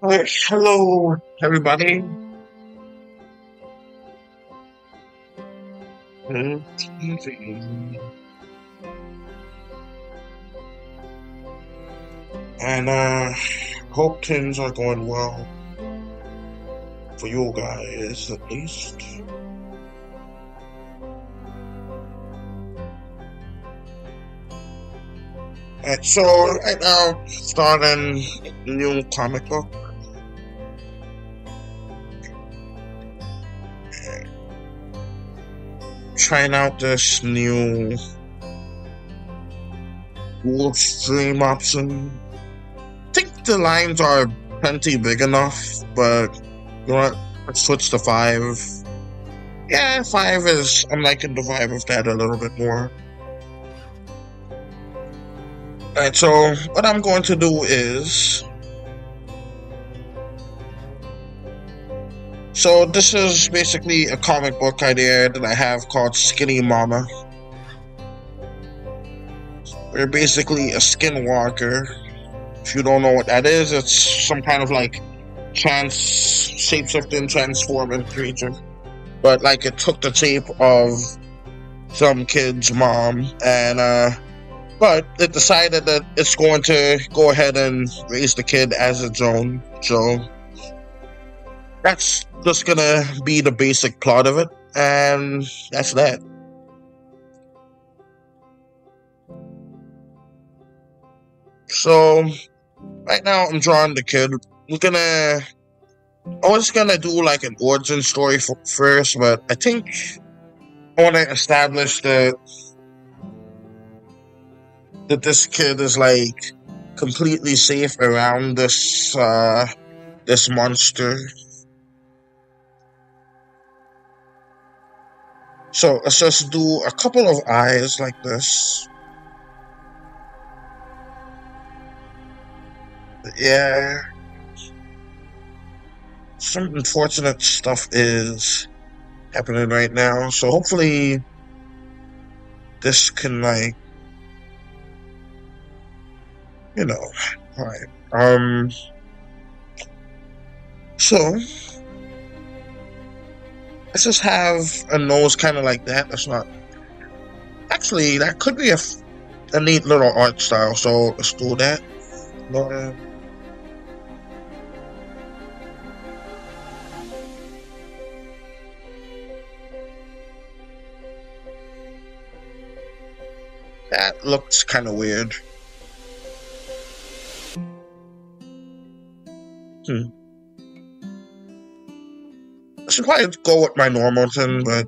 Hello, everybody. TV. And hope things are going well for you guys, at least. Alright, so right now, starting a new comic book. Trying out this new live stream option. I think the lines are plenty big enough, but you know what? Let's switch to 5. Yeah, 5 is, I'm liking the vibe of that a little bit more. Alright, so what I'm going to do is... So this is basically a comic book idea that I have called Skinny Mama. We're basically a skinwalker. If you don't know what that is, it's some kind of like shape-shifting, transforming creature. But like it took the shape of some kid's mom, and but it decided that it's going to go ahead and raise the kid as its own. So that's just gonna be the basic plot of it, and that's that. So right now I'm drawing the kid. I was gonna do like an origin story first, but I think I want to establish that this kid is like completely safe around this monster. So let's just do a couple of eyes like this. Yeah. Some unfortunate stuff is happening right now, so hopefully this can, like, you know, alright. So let's just have a nose kind of like that. That's not... Actually, that could be a neat little art style, so let's do that. That looks kind of weird. I should probably go with my normal thing, but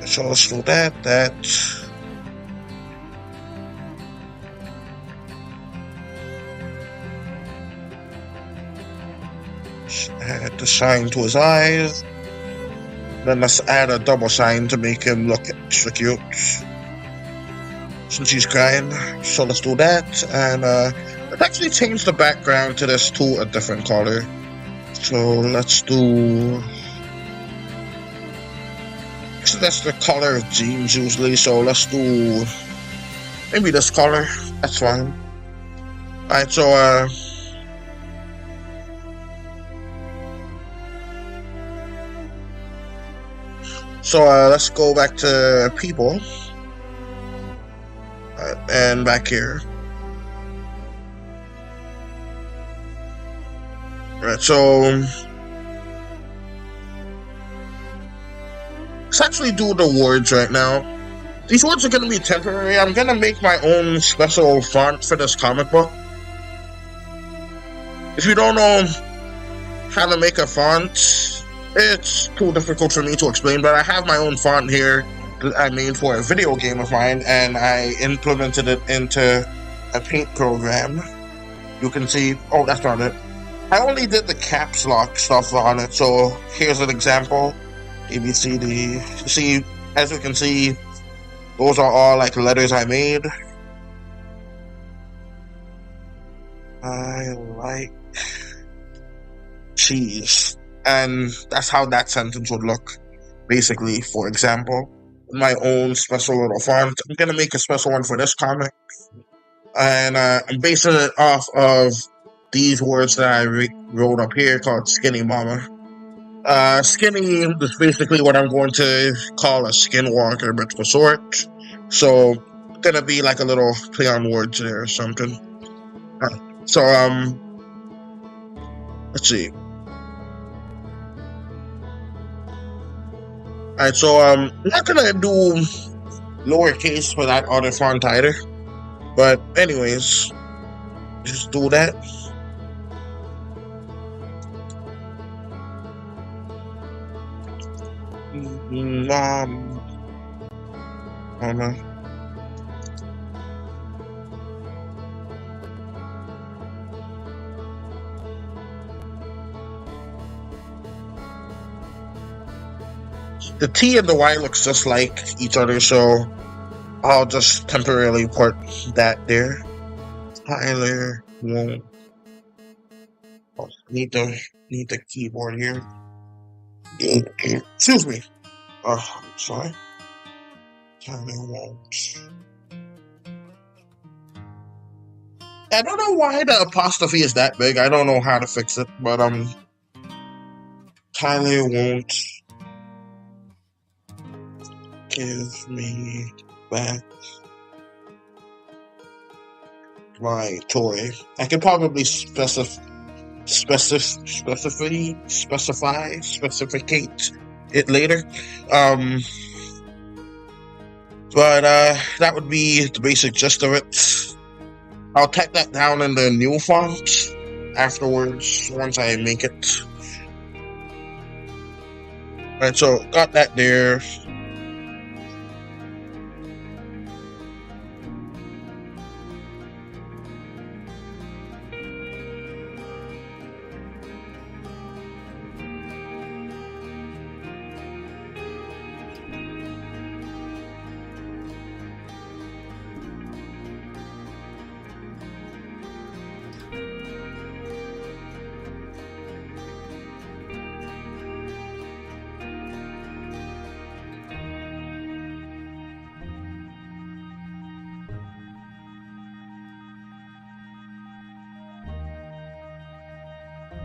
so let's do that. Add the shine to his eyes. Then let's add a double shine to make him look extra cute. Since he's crying. So let's do that. And let's actually change the background to this to a different color. So let's do... So that's the color of jeans usually. So let's do maybe this color. That's fine. Alright, so let's go back to people. And back here. Alright, so let's actually do the words right now. These words are going to be temporary. I'm going to make my own special font for this comic book. If you don't know how to make a font, it's too difficult for me to explain, but I have my own font here that I made for a video game of mine, and I implemented it into a paint program. You can see... Oh, that's not it. I only did the caps lock stuff on it, so here's an example. A, B, C, D. See, as you can see, those are all like letters I made. I like cheese. And that's how that sentence would look. Basically, for example, my own special little font. I'm gonna make a special one for this comic, and I'm basing it off of these words that I wrote up here called "Skinny Mama." Skinny is basically what I'm going to call a skinwalker, but for short. So, gonna be like a little play on words there or something. Uh, so, let's see. Alright, so I'm not gonna do lowercase for that other font either. But anyways, just do that. I don't know. The T and the Y looks just like each other, so I'll just temporarily put that there. Tyler won't need the keyboard here. Excuse me. Oh, sorry. Tyler won't. I don't know why the apostrophe is that big. I don't know how to fix it, but Tyler won't give me back my toy. I could probably specificate it later. But that would be the basic gist of it. I'll type that down in the new font afterwards once I make it. Alright, so got that there.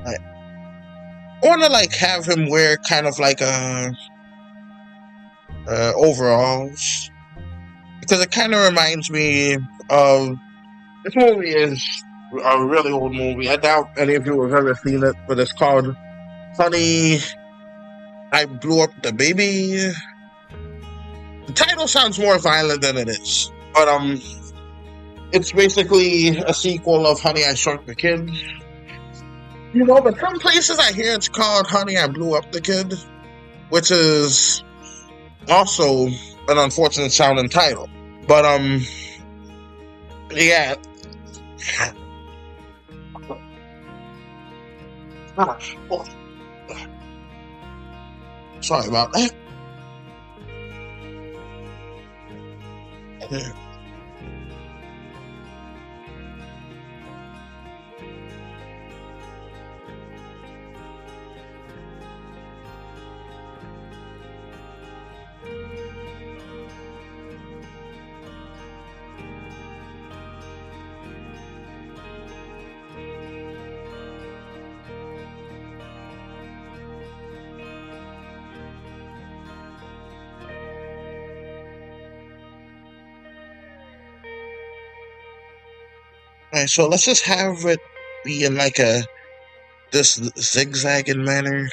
I want to like have him wear kind of like overalls, because it kind of reminds me of this movie is a really old movie. I doubt any of you have ever seen it, but it's called Honey, I Blew Up the Baby. The title sounds more violent than it is, but it's basically a sequel of Honey, I Shrunk the Kid. You know, but some places I hear it's called Honey, I Blew Up the Kid, which is also an unfortunate sounding title. But yeah. Sorry about that. Yeah. Alright, so let's just have it be in like this zigzagging manner.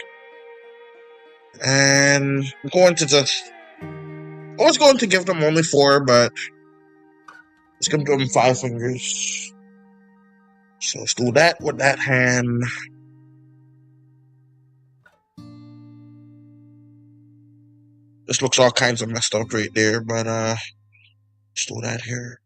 And I'm going to just I was going to give them only 4, but let's give them 5 fingers. So let's do that with that hand. This looks all kinds of messed up right there, but let's do that here.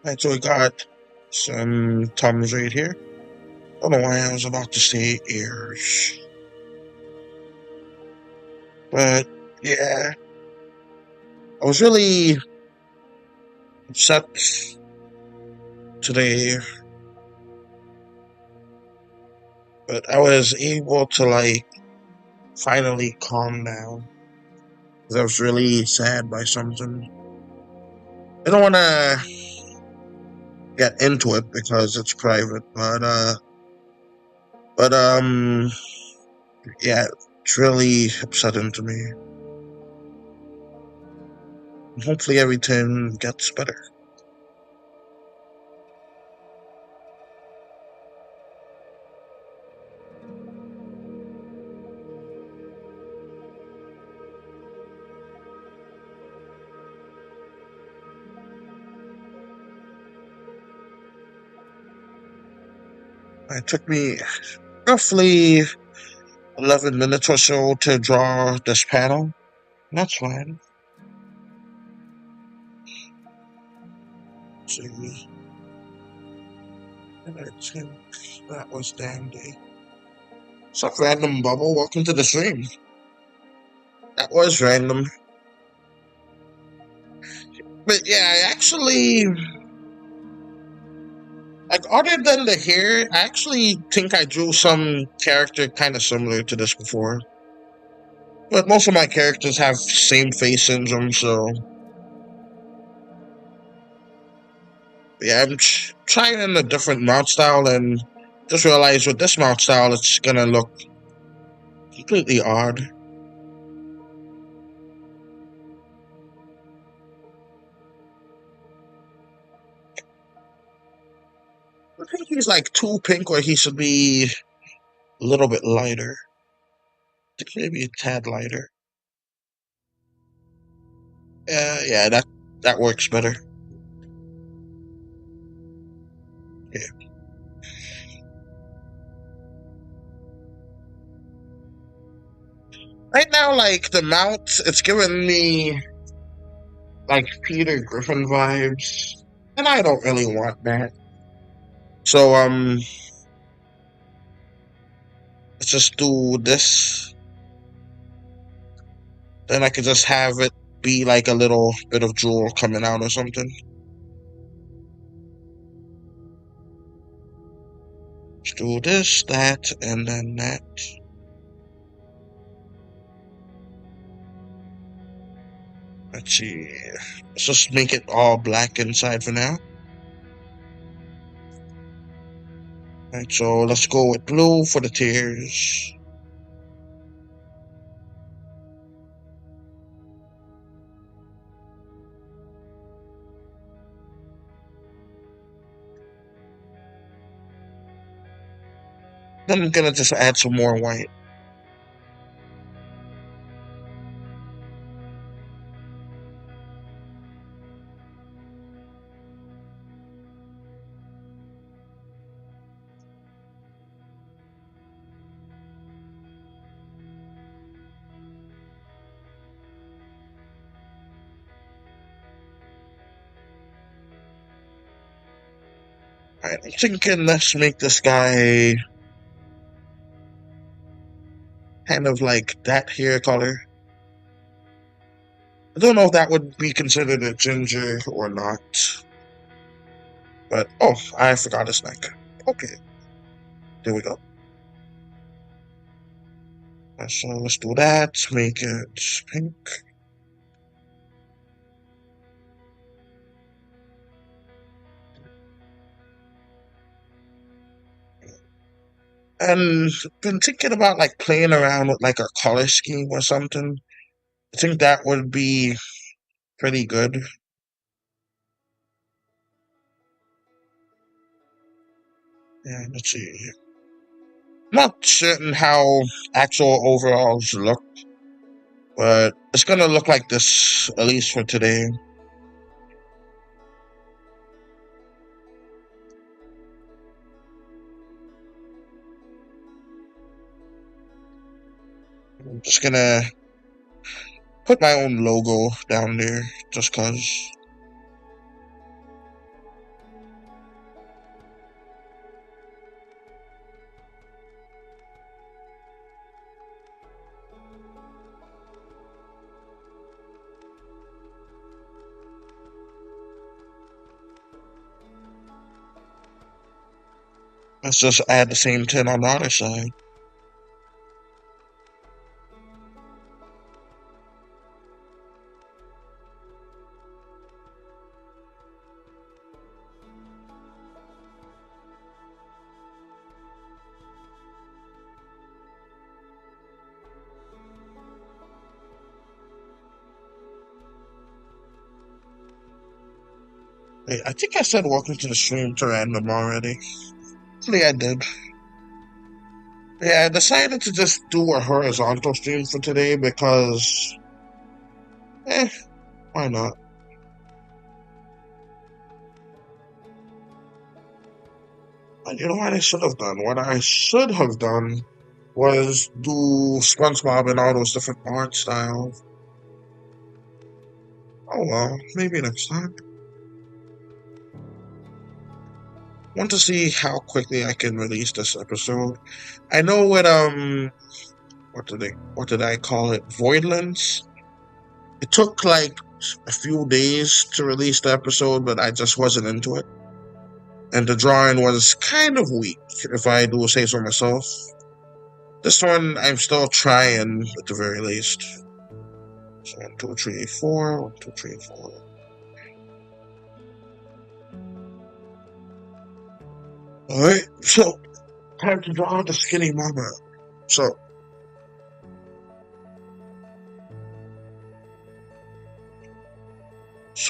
Alright, so we got some thumbs right here. Don't know why I was about to say ears. But yeah, I was really upset today, but I was able to like finally calm down. 'Cause I was really sad by something. I don't want to get into it because it's private, but yeah, it's really upsetting to me. Hopefully everything gets better. It took me roughly 11 minutes or so to draw this panel. That's fine. Let's see. And I think that was Dandy. What's up, random bubble? Welcome to the stream. That was random. But yeah, I actually, like, other than the hair, I actually think I drew some character kind of similar to this before. But most of my characters have same face syndrome, so yeah, I'm trying a different mount style and just realized with this mount style, it's gonna look completely odd. I think he's like too pink, or he should be a little bit lighter. I think maybe a tad lighter. Yeah, that works better. Yeah. Right now, like the mount, it's giving me like Peter Griffin vibes, and I don't really want that. So let's just do this. Then I could just have it be like a little bit of jewel coming out or something. Let's do this, that, and then that. Let's see. Let's just make it all black inside for now. Alright, so let's go with blue for the tears. Then I'm gonna just add some more white. Alright, I'm thinking let's make this guy kind of like that hair color. I don't know if that would be considered a ginger or not. But, oh, I forgot his neck. Okay, there we go. So let's do that, make it pink. And been thinking about like playing around with like a color scheme or something. I think that would be pretty good. Yeah, let's see. Not certain how actual overalls look, but it's gonna look like this, at least for today. I'm just gonna put my own logo down there, just cause. Let's just add the same 10 on the other side. Hey, I think I said welcome to the stream to random already. Hopefully I did. Yeah, I decided to just do a horizontal stream for today because, why not? And you know what I should have done? What I should have done was do SpongeBob and all those different art styles. Oh well, maybe next time. Want to see how quickly I can release this episode. I know with what did I call it? Voidlands. It took like a few days to release the episode, but I just wasn't into it. And the drawing was kind of weak, if I do say so myself. This one I'm still trying at the very least. So 1, 2, 3, 4, 1, 2, 3, 4. Alright, so time to draw the skinny mama. So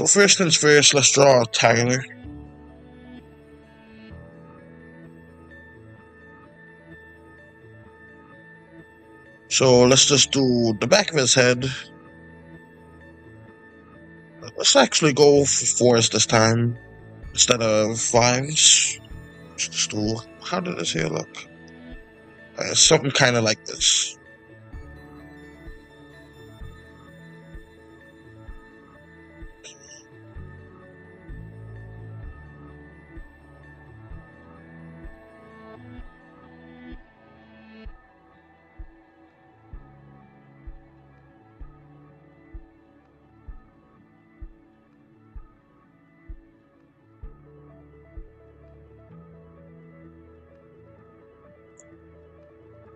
first things first, let's draw Tyler. So let's just do the back of his head. Let's actually go for 4s this time instead of 5s. Just do, how did this here look? Something kind of like this.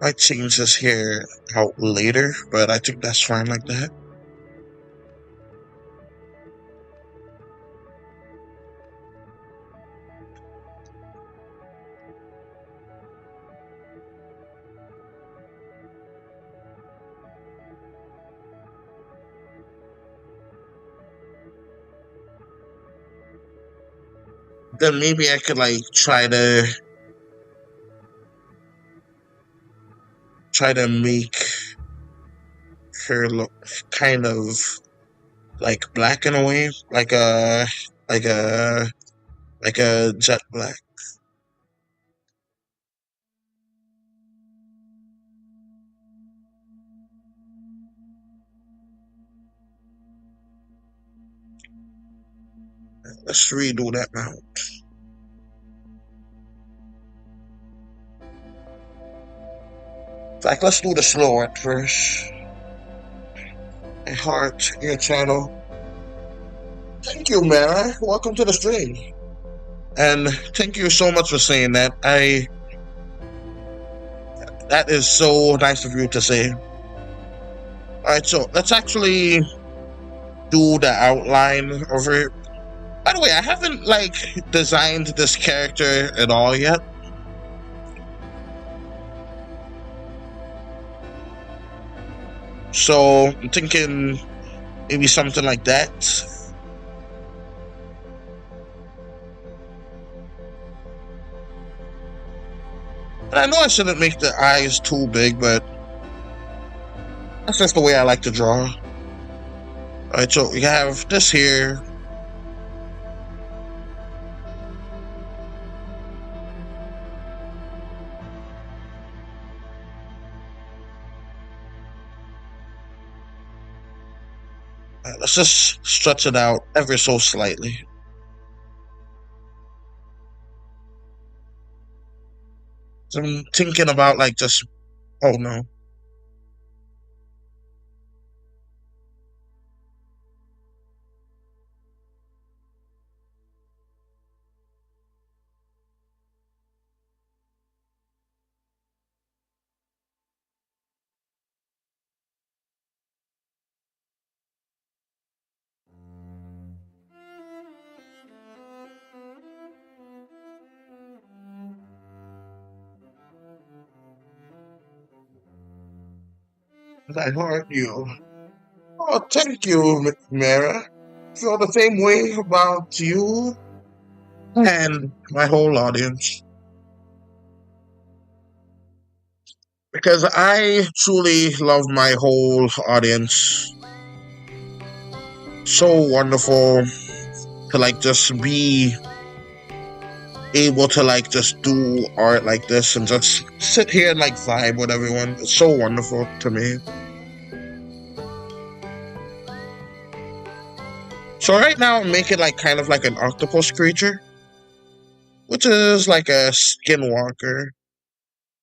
I change this hair out later, but I think that's fine like that. Then maybe I could like try to make her look kind of like black in a way, like a like a jet black. Let's redo that mount. In fact, let's do the slow at first. Hey, Heart, your channel. Thank you, Mara. Welcome to the stream. And thank you so much for saying that. That is so nice of you to say. Alright, so let's actually do the outline of it. By the way, I haven't like designed this character at all yet. So I'm thinking maybe something like that. And I know I shouldn't make the eyes too big, but that's just the way I like to draw. Alright, so we have this here. Right, let's just stretch it out ever so slightly. So I'm thinking about like just, oh no. I heard you. Oh, thank you, Mara. I feel the same way about you and my whole audience. Because I truly love my whole audience. So wonderful to like just be able to like just do art like this and just sit here and like vibe with everyone. It's so wonderful to me. So right now I'm making like kind of like an octopus creature, which is like a skinwalker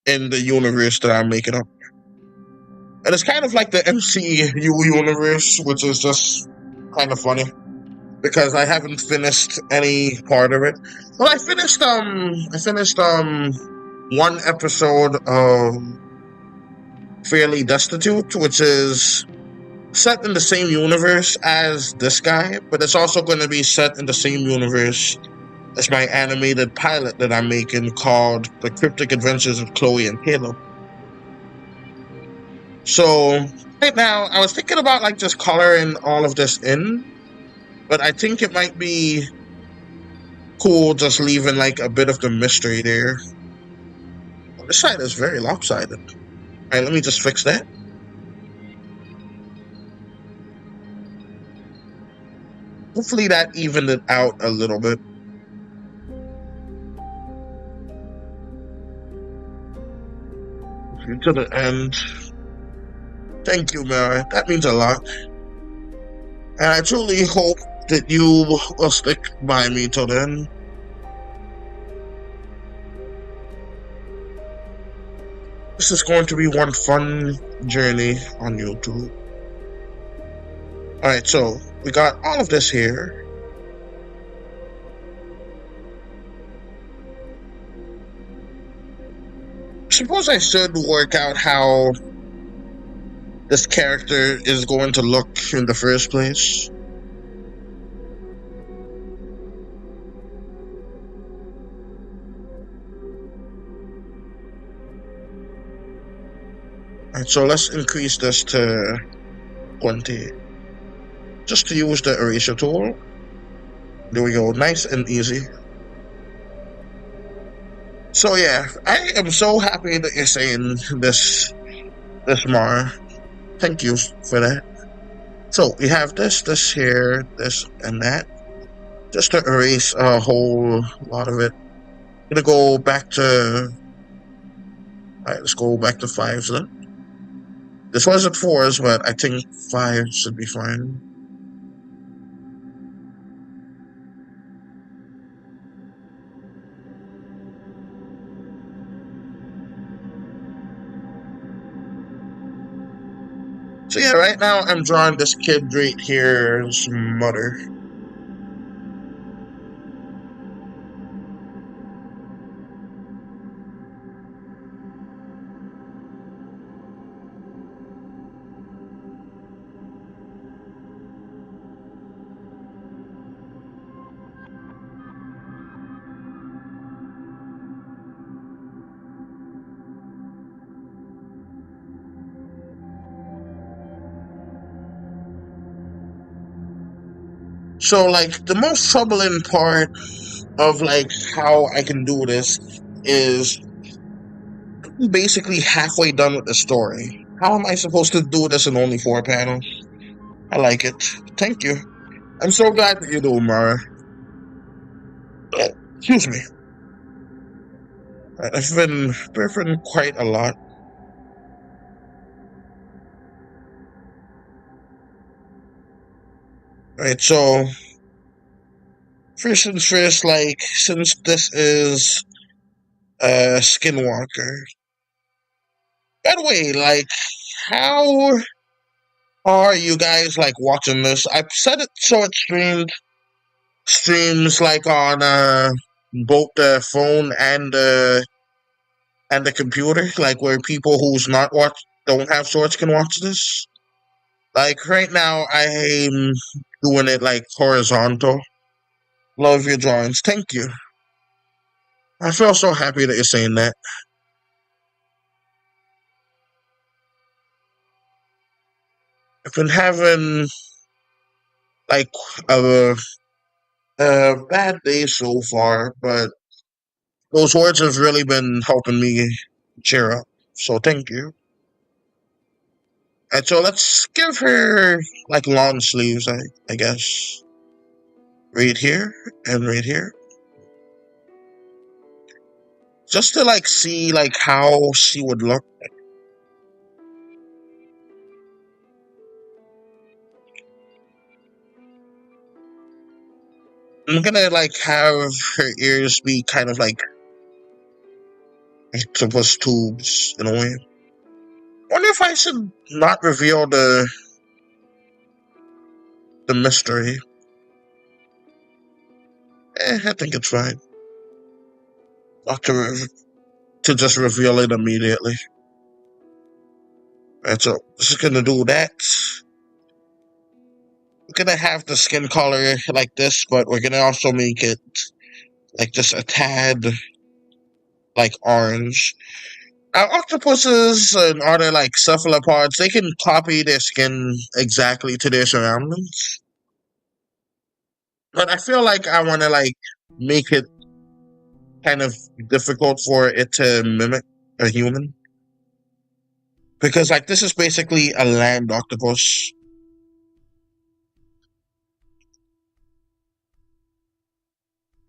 in the universe that I'm making up. And it's kind of like the MCU universe, which is just kind of funny because I haven't finished any part of it. Well, I finished one episode of Fairly Destitute, which is set in the same universe as this guy, but it's also going to be set in the same universe as my animated pilot that I'm making called The Cryptic Adventures of Chloe and Caleb. So right now I was thinking about like just coloring all of this in, but I think it might be cool just leaving like a bit of the mystery there. This side is very lopsided. Alright, let me just fix that. Hopefully that evened it out a little bit. To the end. Thank you, Mary. That means a lot. And I truly hope that you will stick by me till then. This is going to be one fun journey on YouTube. Alright, so we got all of this here. Suppose I should work out how this character is going to look in the first place. Alright, so let's increase this to 20. Just to use the eraser tool. There we go, nice and easy. So yeah, I am so happy that you're saying this, Mar. Thank you for that. So we have this here, this and that. Just to erase a whole lot of it. I'm gonna go back to. Alright, let's go back to 5s then. This was at 4s, but I think 5 should be fine. So yeah, right now I'm drawing this kid right here's mother. So like the most troubling part of like how I can do this is basically halfway done with the story. How am I supposed to do this in only 4 panels? I like it. Thank you. I'm so glad that you do, Mara. Excuse me. I've been burping quite a lot. Right, so first things first, like since this is a Skinwalker. By the way, like how are you guys like watching this? I've set it so it streams like on both the phone and the computer, like where people who's not watch don't have Swords can watch this. Like right now, I'm doing it like horizontal. Love your drawings. Thank you. I feel so happy that you're saying that. I've been having like a, a bad day so far, but those words have really been helping me cheer up. So thank you. And so let's give her like long sleeves, I guess. Right here and right here. Just to like see like how she would look. I'm gonna like have her ears be kind of like octopus tubes in a way. Wonder if I should not reveal the mystery. I think it's fine. Not to just reveal it immediately. Alright, so just gonna do that. We're gonna have the skin color like this, but we're gonna also make it like just a tad like orange. Now, octopuses and other like cephalopods, they can copy their skin exactly to their surroundings. But I feel like I want to like make it kind of difficult for it to mimic a human. Because like this is basically a land octopus.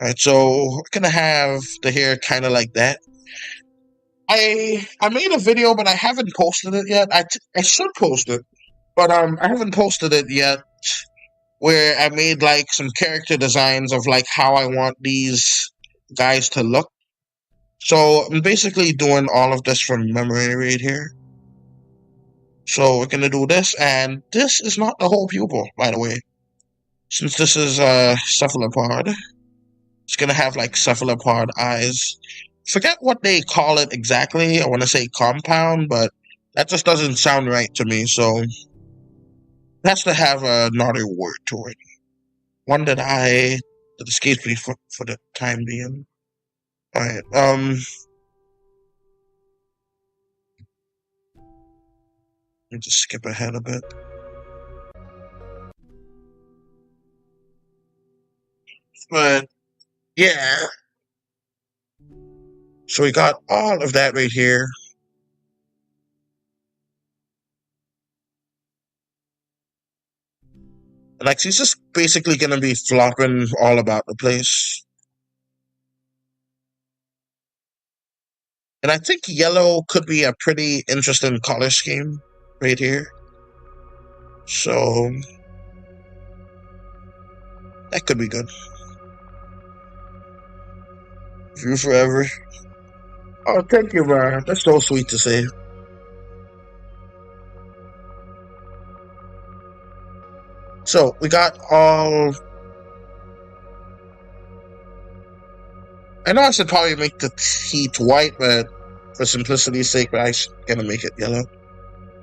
Alright, so we're gonna have the hair kind of like that. I made a video, but I haven't posted it yet. I should post it, but I haven't posted it yet. Where I made like some character designs of like how I want these guys to look. So I'm basically doing all of this from memory right here. So we're gonna do this, and this is not the whole pupil, by the way. Since this is a cephalopod, it's gonna have like cephalopod eyes. Forget what they call it exactly. I want to say compound, but that just doesn't sound right to me. So it has to have another word to it. One that escapes me for the time being. Alright, let me just skip ahead a bit. But yeah. So we got all of that right here. Like she's just basically gonna be flopping all about the place. And I think yellow could be a pretty interesting color scheme right here. So that could be good. You forever. Oh, thank you, man. That's so sweet to say. So we got all. I know I should probably make the teeth white, but for simplicity's sake, I'm gonna make it yellow.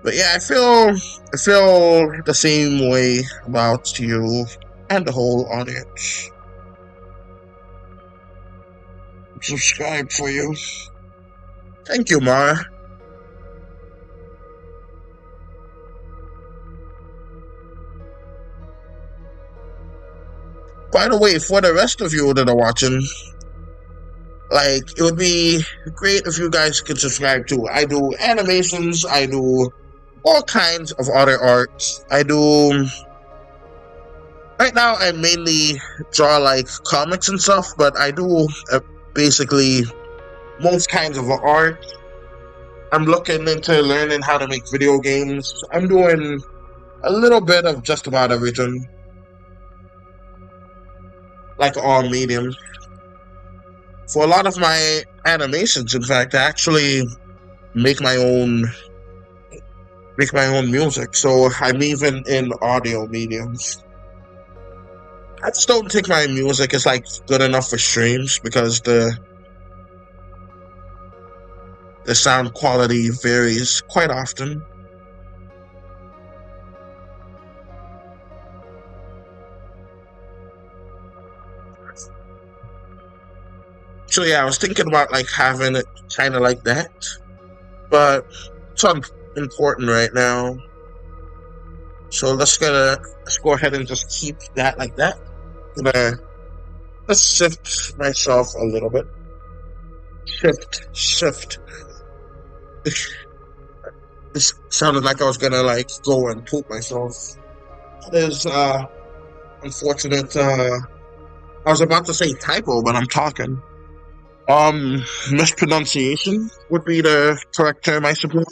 But yeah, I feel the same way about you and the whole audience. Subscribe for you. Thank you, Mara. By the way, for the rest of you that are watching, like, it would be great if you guys could subscribe too. I do animations, I do all kinds of other arts. I do. Right now, I mainly draw like comics and stuff, but I do basically most kinds of art. I'm looking into learning how to make video games. I'm doing a little bit of just about everything. Like all mediums. For a lot of my animations, in fact, I actually make my own music. So I'm even in audio mediums. I just don't think my music is like good enough for streams because the sound quality varies quite often. So yeah, I was thinking about like having it kind of like that, but it's important right now. So let's go ahead and just keep that like that. Let's shift myself a little bit. Shift. This sounded like I was gonna like go and poop myself. That is unfortunate. I was about to say typo, but I'm talking. Mispronunciation would be the correct term, I suppose.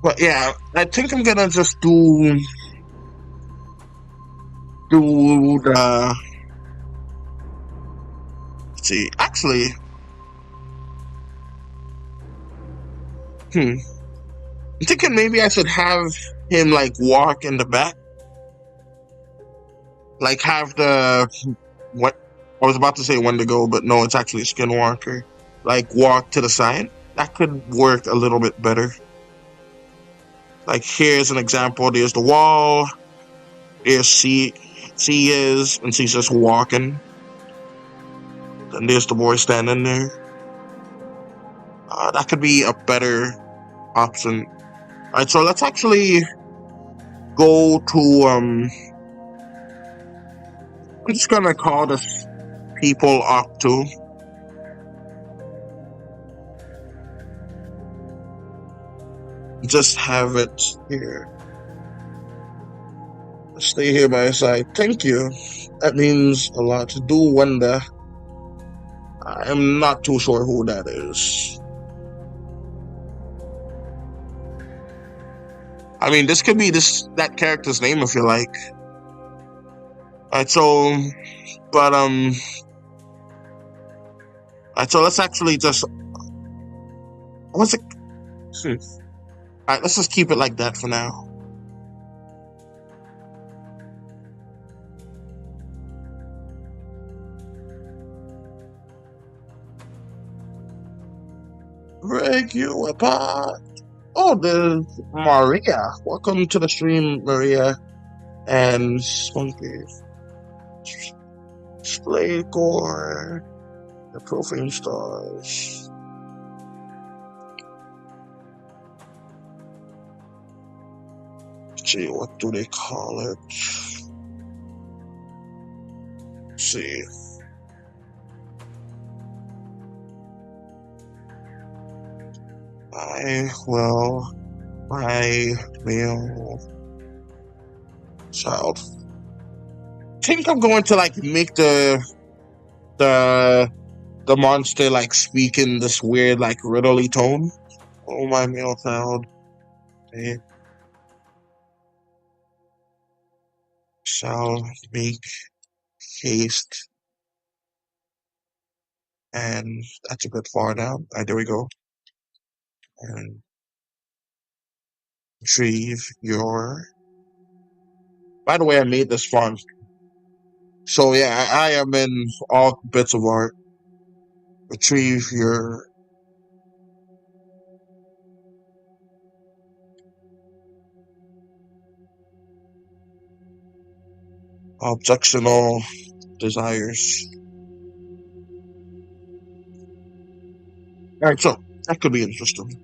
But yeah, I think I'm gonna just do the. Let's see, actually, I'm thinking maybe I should have him like walk in the back, like have the what I was about to say Wendigo, but no, it's actually Skinwalker. Like walk to the side. That could work a little bit better. Like here's an example. There's the wall. There's C is, and she's just walking. And there's the boy standing there. That could be a better option. Alright, so let's actually go to I'm just gonna call this people up to. Just have it here. Stay here by your side. Thank you. That means a lot. Do wonder. I am not too sure who that is. I mean, this could be that character's name if you like. Alright, so alright, so let's actually just what's it? Alright, let's just keep it like that for now. Regular pot. Oh, there's Maria. Welcome to the stream, Maria. And Spunky. Display core. The profane stars. Let's see, what do they call it? Let's see. My male child. I think I'm going to like make the monster like speak in this weird like riddly tone. Oh, my male child. They shall make haste. And that's a bit far down. Alright, there we go. And retrieve your. By the way, I made this font. So yeah, I am in all bits of art. Retrieve your objectional desires. Alright, so that could be interesting.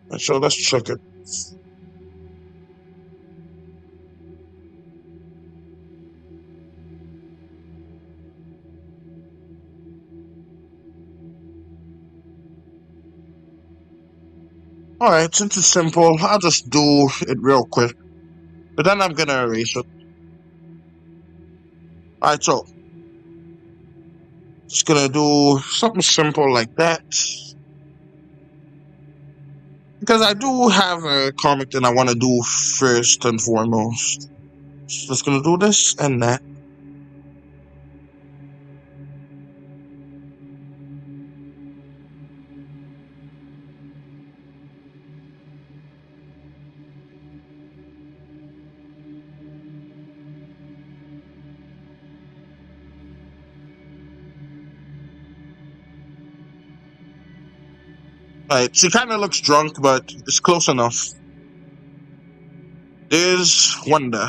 Alright, so let's check it. Alright, since it's simple, I'll just do it real quick. But then I'm gonna erase it. Alright, so just gonna do something simple like that. Because I do have a comic that I want to do first and foremost. So just gonna do this and that. Alright, she kind of looks drunk, but it's close enough. There's Wanda.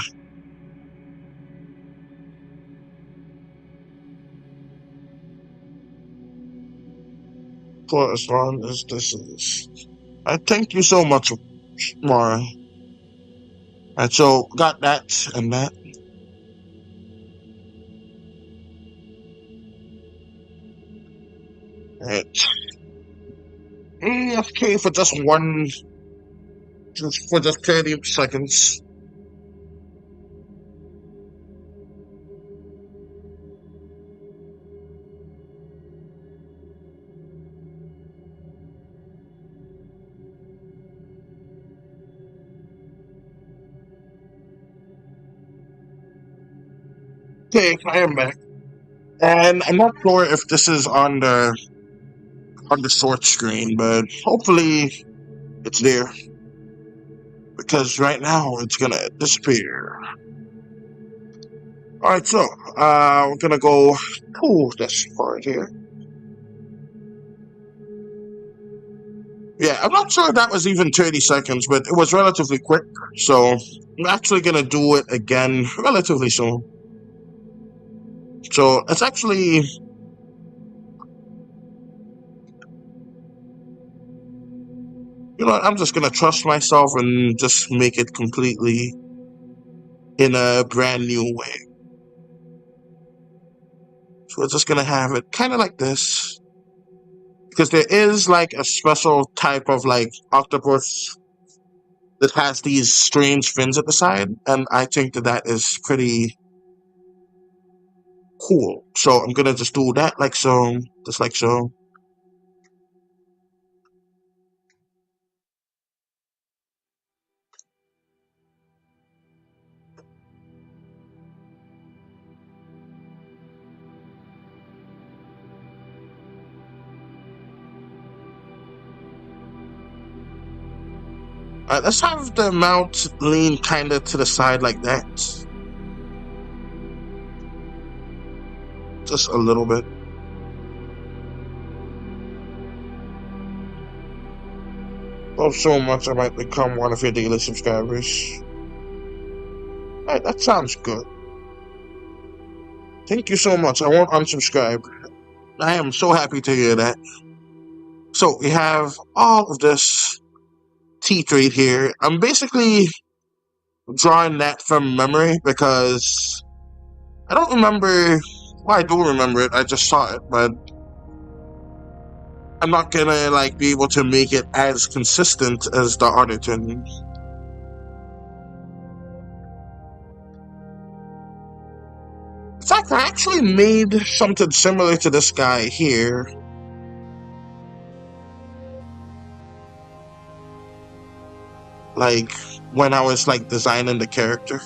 for as long as this is. I thank you so much, Mara. And so, got that and that. Right. AFK for just for just 30 seconds. Okay, I am back. And I'm not sure if this is on the sort screen, but hopefully it's there. Because right now it's gonna disappear. Alright, so we're gonna go to this part here. Yeah, I'm not sure if that was even 30 seconds, but it was relatively quick. So I'm actually gonna do it again relatively soon. So it's actually, you know what, I'm just gonna trust myself and just make it completely in a brand new way. So we're just gonna have it kind of like this. Because there is like a special type of like octopus that has these strange fins at the side, and I think that is pretty cool. So I'm gonna just do that like so, just like so. Let's have the mount lean kind of to the side like that. Just a little bit. Love so much I might become one of your daily subscribers. Alright, that sounds good. Thank you so much. I won't unsubscribe. I am so happy to hear that. So we have all of this teeth right here. I'm basically drawing that from memory because I don't remember. Well, I do remember it. I just saw it, but I'm not gonna like be able to make it as consistent as the other two. In fact, I actually made something similar to this guy here. Like when I was like designing the character.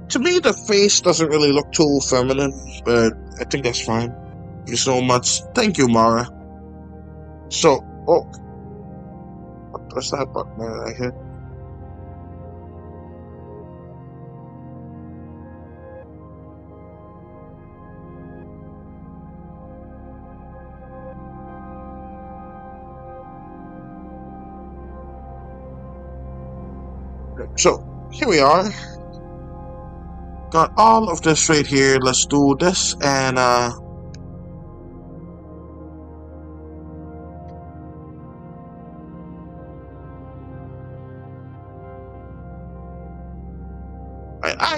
To me, the face doesn't really look too feminine, but I think that's fine. Thank you so much. Thank you, Mara. So, oh, what's that button that I hit? So, here we are. Got all of this right here. Let's do this and I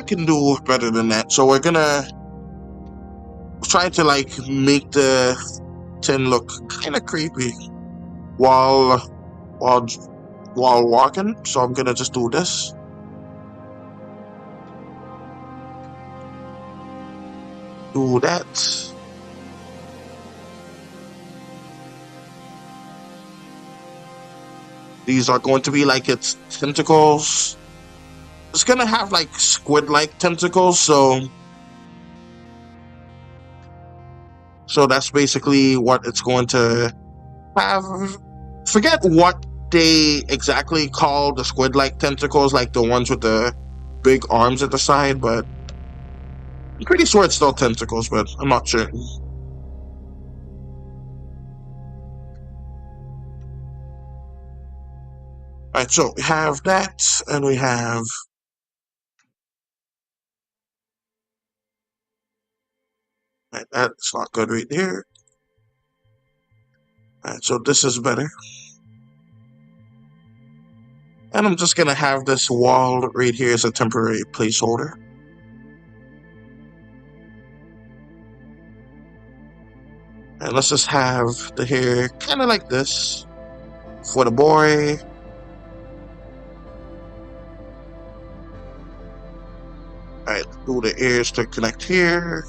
can do better than that. So we're gonna try to like make the tin look kind of creepy while walking. So I'm gonna just do this. Do that. These are going to be like its tentacles. It's gonna have like squid-like tentacles, so that's basically what it's going to have. Forget what they exactly call the squid-like tentacles, like the ones with the big arms at the side, but I'm pretty sure it's still tentacles, but I'm not sure. Alright, so we have that, and we have... Alright, that's not good right there. Alright, so this is better. And I'm just gonna have this wall right here as a temporary placeholder. And let's just have the hair kind of like this for the boy. Alright, do the ears to connect here.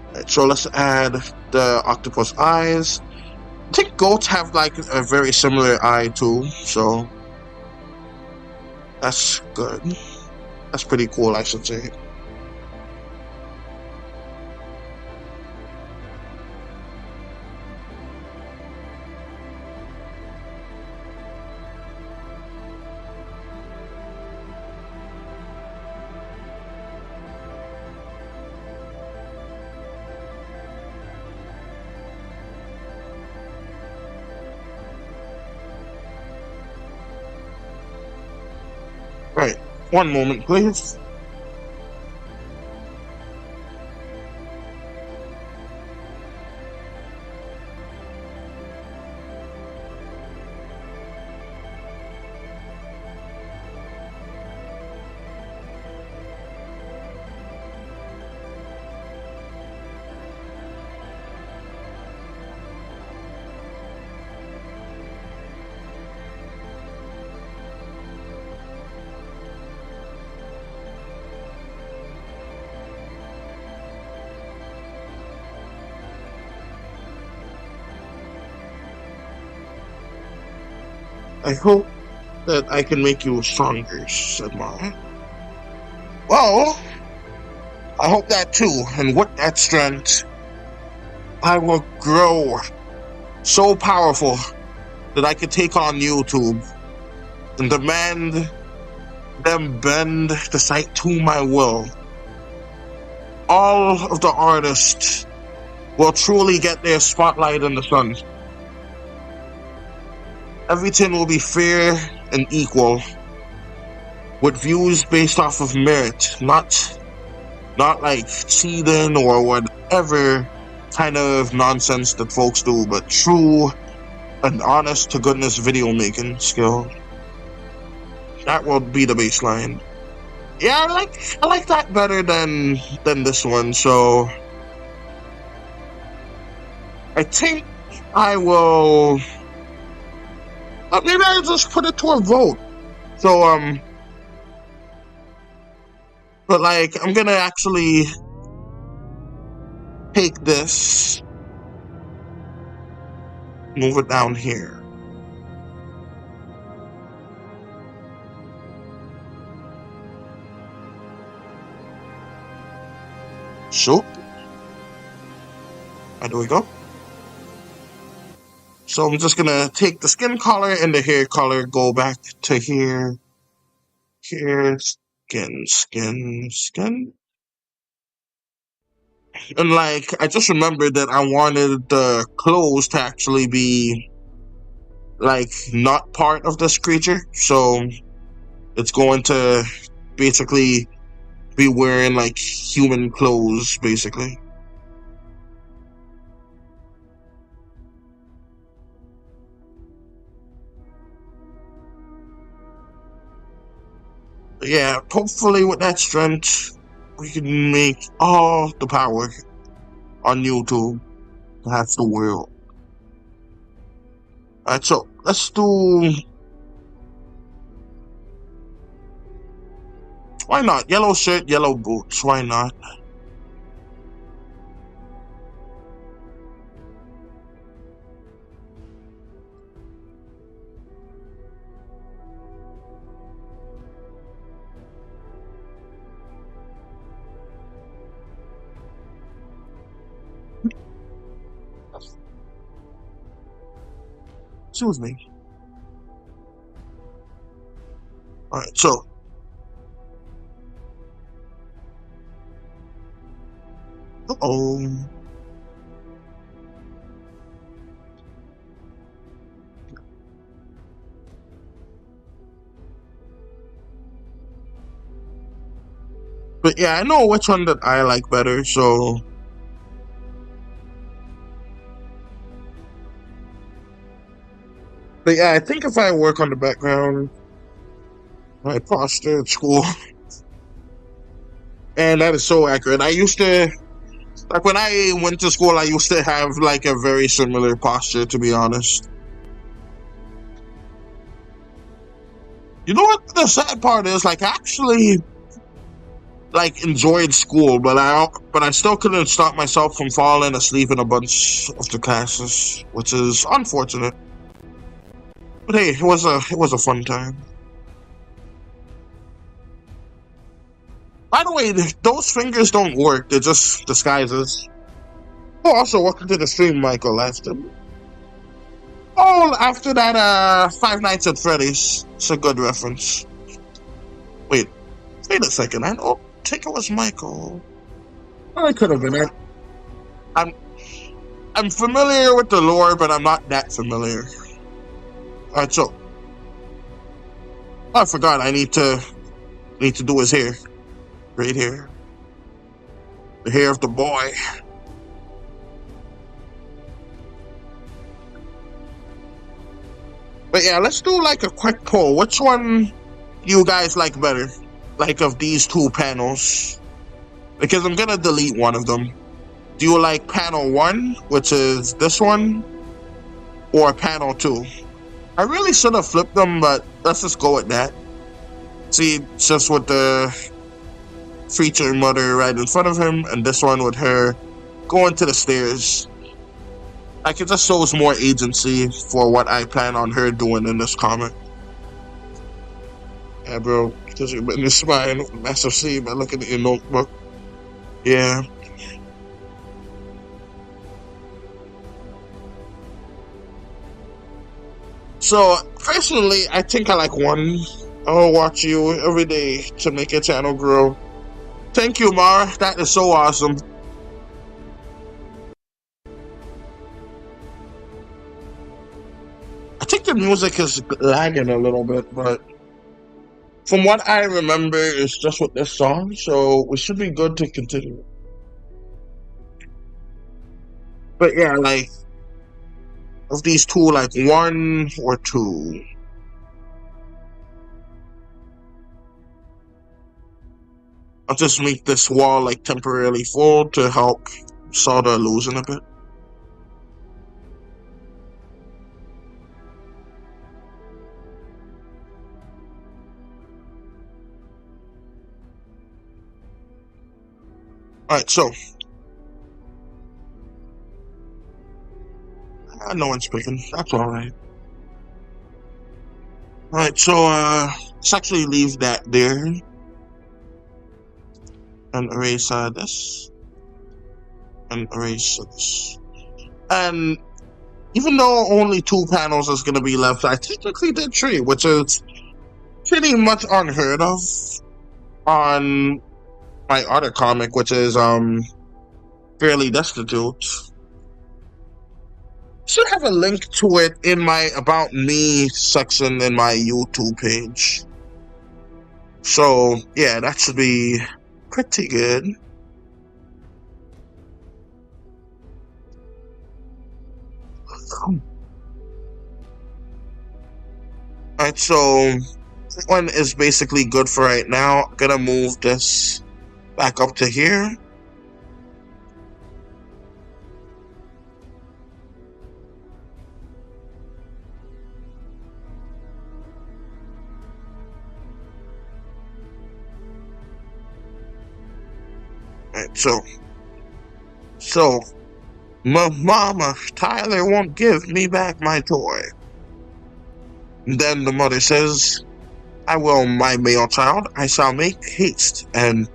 Alright, so let's add the octopus eyes. I think goats have like a very similar eye too, so that's good. That's pretty cool, I should say. Right, one moment, please. I hope that I can make you stronger, said Mom. Well, I hope that too, and with that strength, I will grow so powerful that I could take on YouTube and demand them bend the site to my will. All of the artists will truly get their spotlight in the sun. Everything will be fair and equal, with views based off of merit, not like cheating or whatever kind of nonsense that folks do, but true and honest to goodness video making skill. That will be the baseline. Yeah, I like that better than this one, so I think I will maybe I'll just put it to a vote. So but like I'm gonna actually take this, move it down here. So, there we go. So I'm just gonna take the skin color and the hair color, go back to here, skin. And like, I just remembered that I wanted the clothes to actually be like not part of this creature. So it's going to basically be wearing like human clothes, basically. Yeah, hopefully with that strength, we can make all the power on YouTube to have the world. Alright, so let's do... Why not? Yellow shirt, yellow boots. Why not? Excuse me. Alright, so. Uh-oh. But yeah, I know which one that I like better, so. But yeah, I think if I work on the background, my posture at school, and that is so accurate. I used to, like when I went to school, I used to have like a very similar posture, to be honest. You know what the sad part is? Like, I actually like enjoyed school, but I still couldn't stop myself from falling asleep in a bunch of the classes, which is unfortunate. But hey, it was a fun time. By the way, those fingers don't work; they're just disguises. Oh, also, welcome to the stream, Michael Afton. Oh, after that, Five Nights at Freddy's. It's a good reference. Wait a second. I don't think it was Michael. Well, it could have been it. I'm familiar with the lore, but I'm not that familiar. Alright, so. Oh, I forgot. I need to do his hair. Right here. The hair of the boy. But yeah, let's do like a quick poll. Which one do you guys like better? Like of these two panels? Because I'm gonna delete one of them. Do you like panel 1, which is this one? Or panel 2? I really should have flipped them, but let's just go with that. See, just with the feature mother right in front of him, and this one with her going to the stairs. Like, it just shows more agency for what I plan on her doing in this comic. Yeah, bro, because you've been spying massive C by looking at your notebook. Yeah. So, personally, I think I like one. I'll watch you every day to make your channel grow. Thank you, Mara. That is so awesome. I think the music is lagging a little bit, but from what I remember, it's just with this song, so we should be good to continue. But yeah, like, of these two, like 1 or 2. I'll just make this wall like temporarily full to help saw the illusion a bit. Alright, so no one's picking. That's alright. Alright, so let's actually leave that there. And erase this. And erase this. And even though only 2 panels is gonna be left, I technically did 3, which is pretty much unheard of on my other comic, which is Fairly Destitute. Should have a link to it in my About Me section in my YouTube page. So yeah, that should be pretty good. Alright, so this one is basically good for right now. I'm gonna move this back up to here. Alright, so Mama, Tyler won't give me back my toy. And then the mother says, I will, my male child. I shall make haste and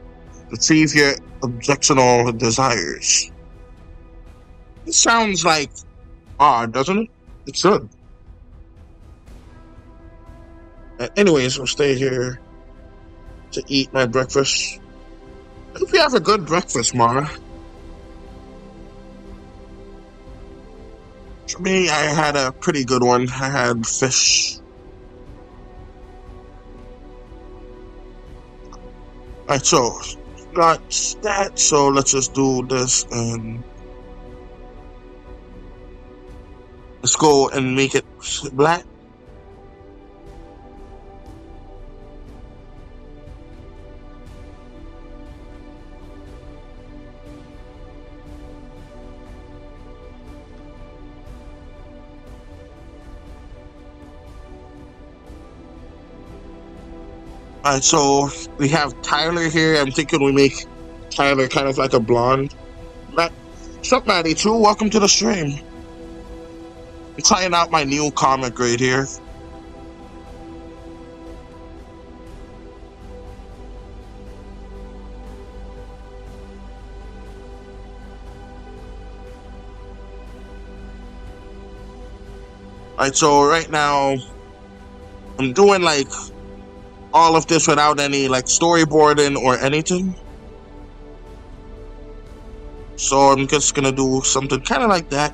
retrieve your objectionable desires. It sounds like odd, doesn't it? It should. Anyways, I'll stay here to eat my breakfast. I hope you have a good breakfast, Mara. For me, I had a pretty good one. I had fish. Alright, so got that. So let's just do this and let's go and make it black. Alright, so we have Tyler here. I'm thinking we make Tyler kind of like a blonde. What's up, Maddie? Too. Welcome to the stream. I'm trying out my new comic right here. Alright, so right now I'm doing like all of this without any like storyboarding or anything. So I'm just gonna do something kind of like that.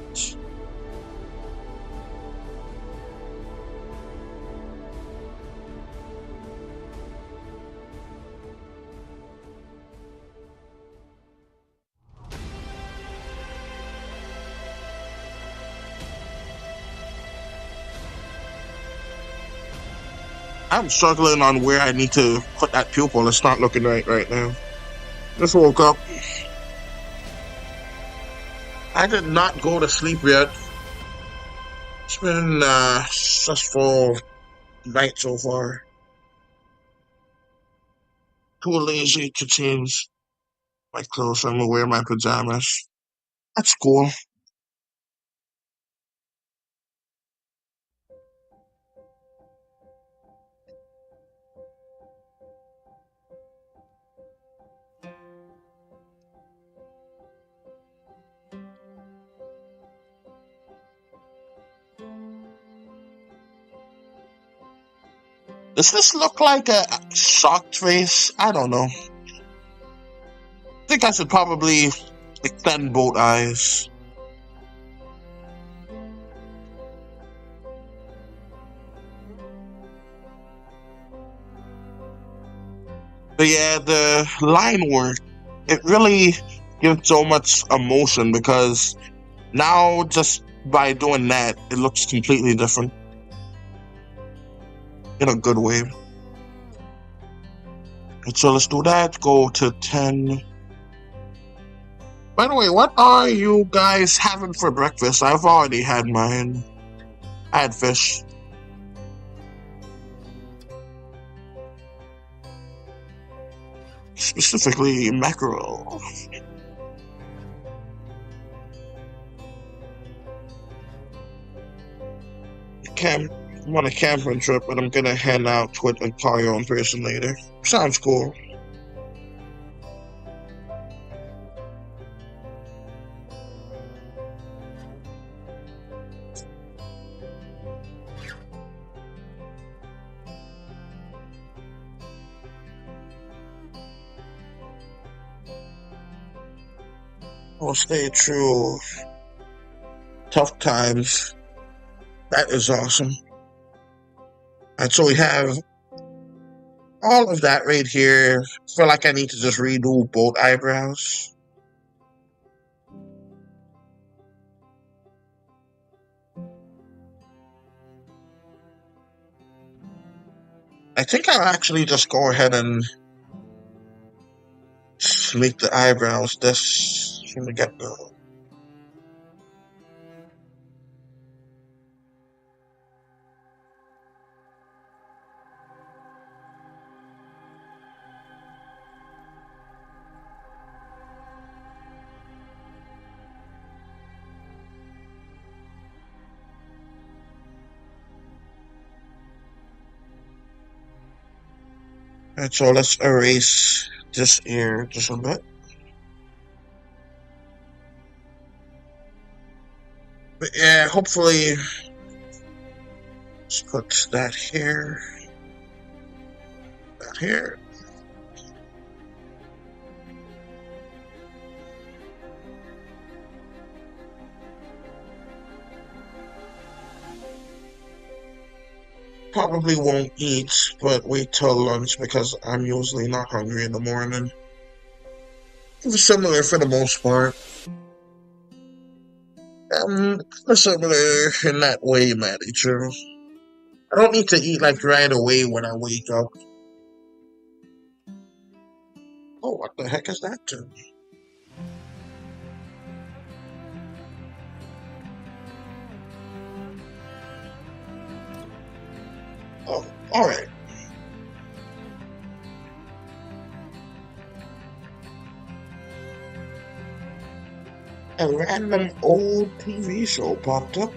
I'm struggling on where I need to put that pupil. It's not looking right now. Just woke up. I did not go to sleep yet. It's been a stressful night so far. Too lazy to change my clothes. I'm gonna wear my pajamas. That's cool. Does this look like a shocked face? I don't know. I think I should probably extend both eyes. But yeah, the line work, it really gives so much emotion because now just by doing that, it looks completely different. In a good way. And so let's do that. Go to 10. By the way, what are you guys having for breakfast? I've already had mine. I had fish. Specifically, mackerel. I'm on a camping trip, but I'm gonna hang out with and call you in person later. Sounds cool. I'll stay true. Tough times. That is awesome. And so we have all of that right here. I feel like I need to just redo both eyebrows. I think I'll actually just go ahead and make the eyebrows this from the get-go. And so let's erase this ear just a bit. But yeah, hopefully, let's put that here. got here? Probably won't eat, but wait till lunch because I'm usually not hungry in the morning. Similar for the most part. Similar in that way, Maddie, true. I don't need to eat like right away when I wake up. Oh, what the heck is that to me? Oh, alright. A random old TV show popped up.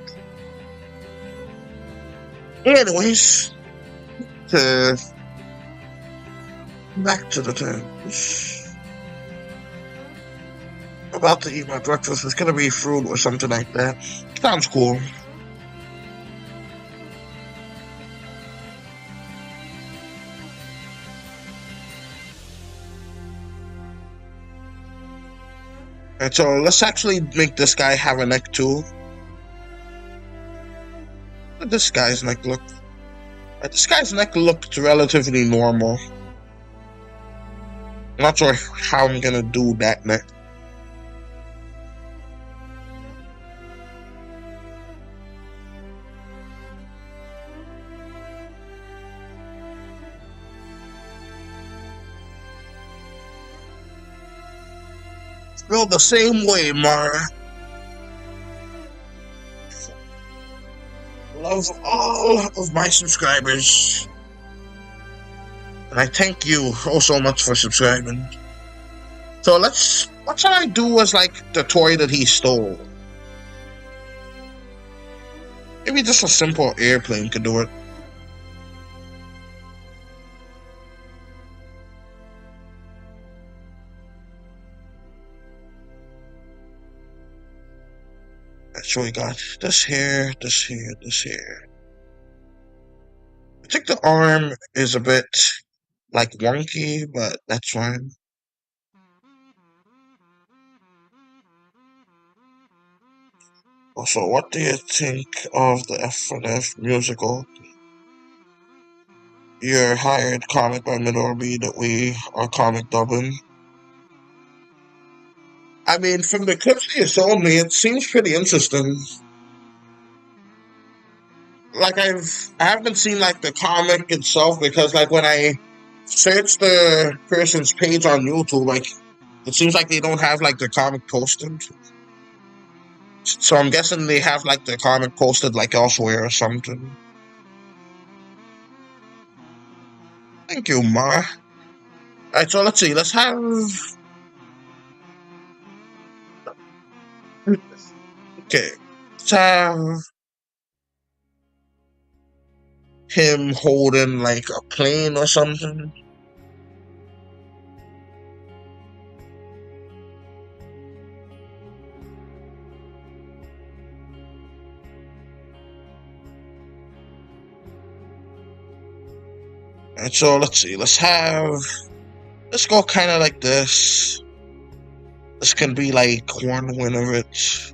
Anyways, back to the terms. About to eat my breakfast. It's gonna be fruit or something like that. Sounds cool. Alright, so let's actually make this guy have a neck too. What this guy's neck look? This guy's neck looked relatively normal. I'm not sure how I'm gonna do that neck. Feel the same way, Mara. Love all of my subscribers. And I thank you oh so much for subscribing. So what should I do as like the toy that he stole? Maybe just a simple airplane could do it. So we got this here, this here, this here. I think the arm is a bit like wonky, but that's fine. Also, what do you think of the F1F musical? You're hired comic by Midorby that we are comic dubbing. I mean, from the clips you showed me, it seems pretty interesting. Like I haven't seen like the comic itself because like when I search the person's page on YouTube, like it seems like they don't have like the comic posted. So I'm guessing they have like the comic posted like elsewhere or something. Thank you, Ma. Alright, so let's see. Let's have. Okay. Let's have him holding like a plane or something. And so let's see. Let's go kind of like this. This can be like one of it.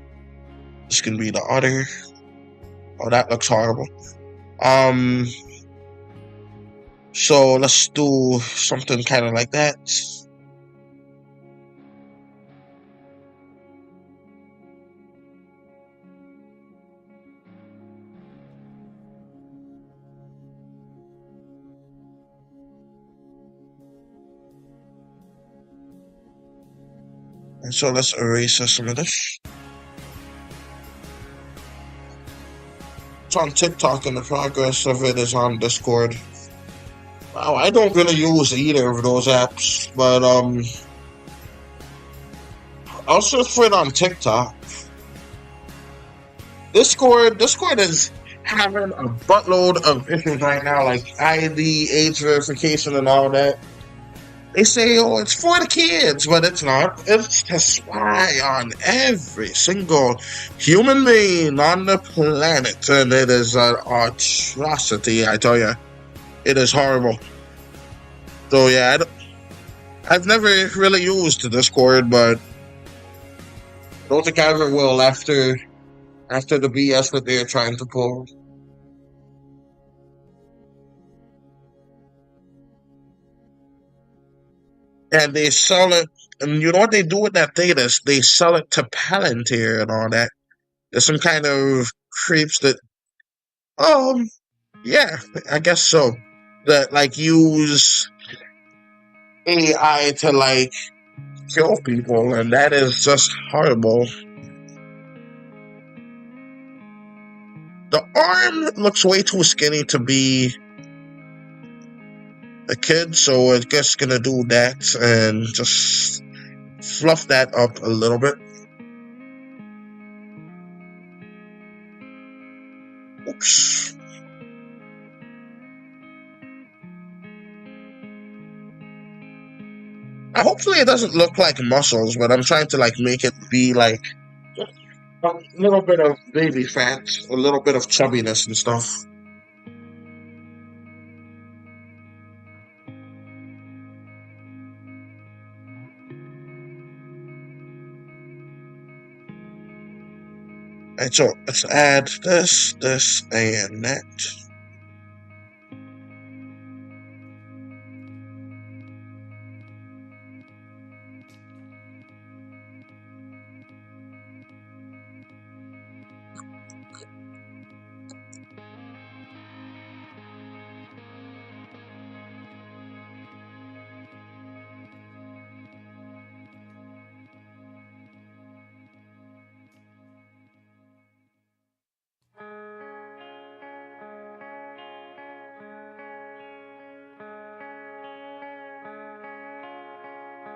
This can be the other. Oh, that looks horrible. So let's do something kind of like that. And so let's erase some of this. It's on TikTok and the progress of it is on Discord. Wow, I don't really use either of those apps, but I'll search for it on TikTok. Discord is having a buttload of issues right now, like ID, age verification, and all that. They say, oh, it's for the kids, but it's not. It's to spy on every single human being on the planet, and it is an atrocity, I tell you. It is horrible. So yeah, I've never really used Discord, but I don't think I ever will after the BS that they're trying to pull. And they sell it, and you know what they do with that data? Is they sell it to Palantir and all that. There's some kind of creeps that, um, yeah, I guess so. That like use AI to like kill people, and that is just horrible. The arm looks way too skinny to be a kid, so I guess gonna do that and just fluff that up a little bit. Oops. Hopefully it doesn't look like muscles, but I'm trying to like make it be like a little bit of baby fat, a little bit of chubbiness and stuff. Alright, so let's add this, and that.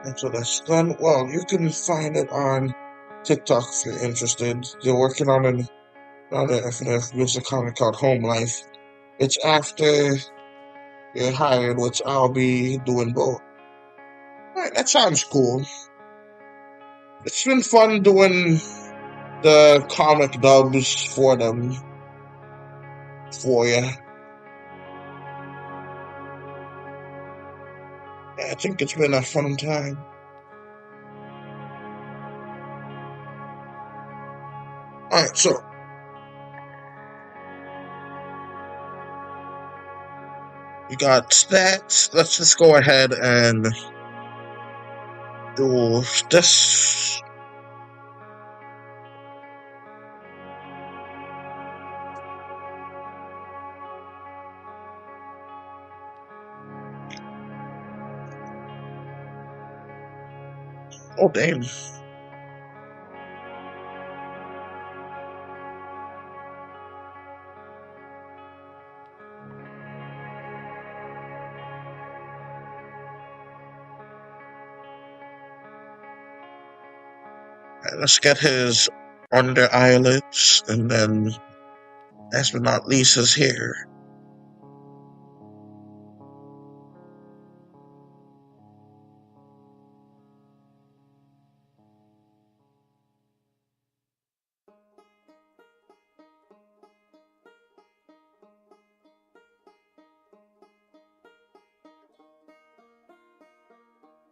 And so that's done. Well, you can find it on TikTok if you're interested. They're working on another FNF music comic called Home Life. It's after you're hired, which I'll be doing both. Alright, that sounds cool. It's been fun doing the comic dubs for them for you. Yeah, I think it's been a fun time. Alright, so you got stats. Let's just go ahead and do this. Oh, damn. Right, let's get his under eyelids, and then, last but not least, his hair.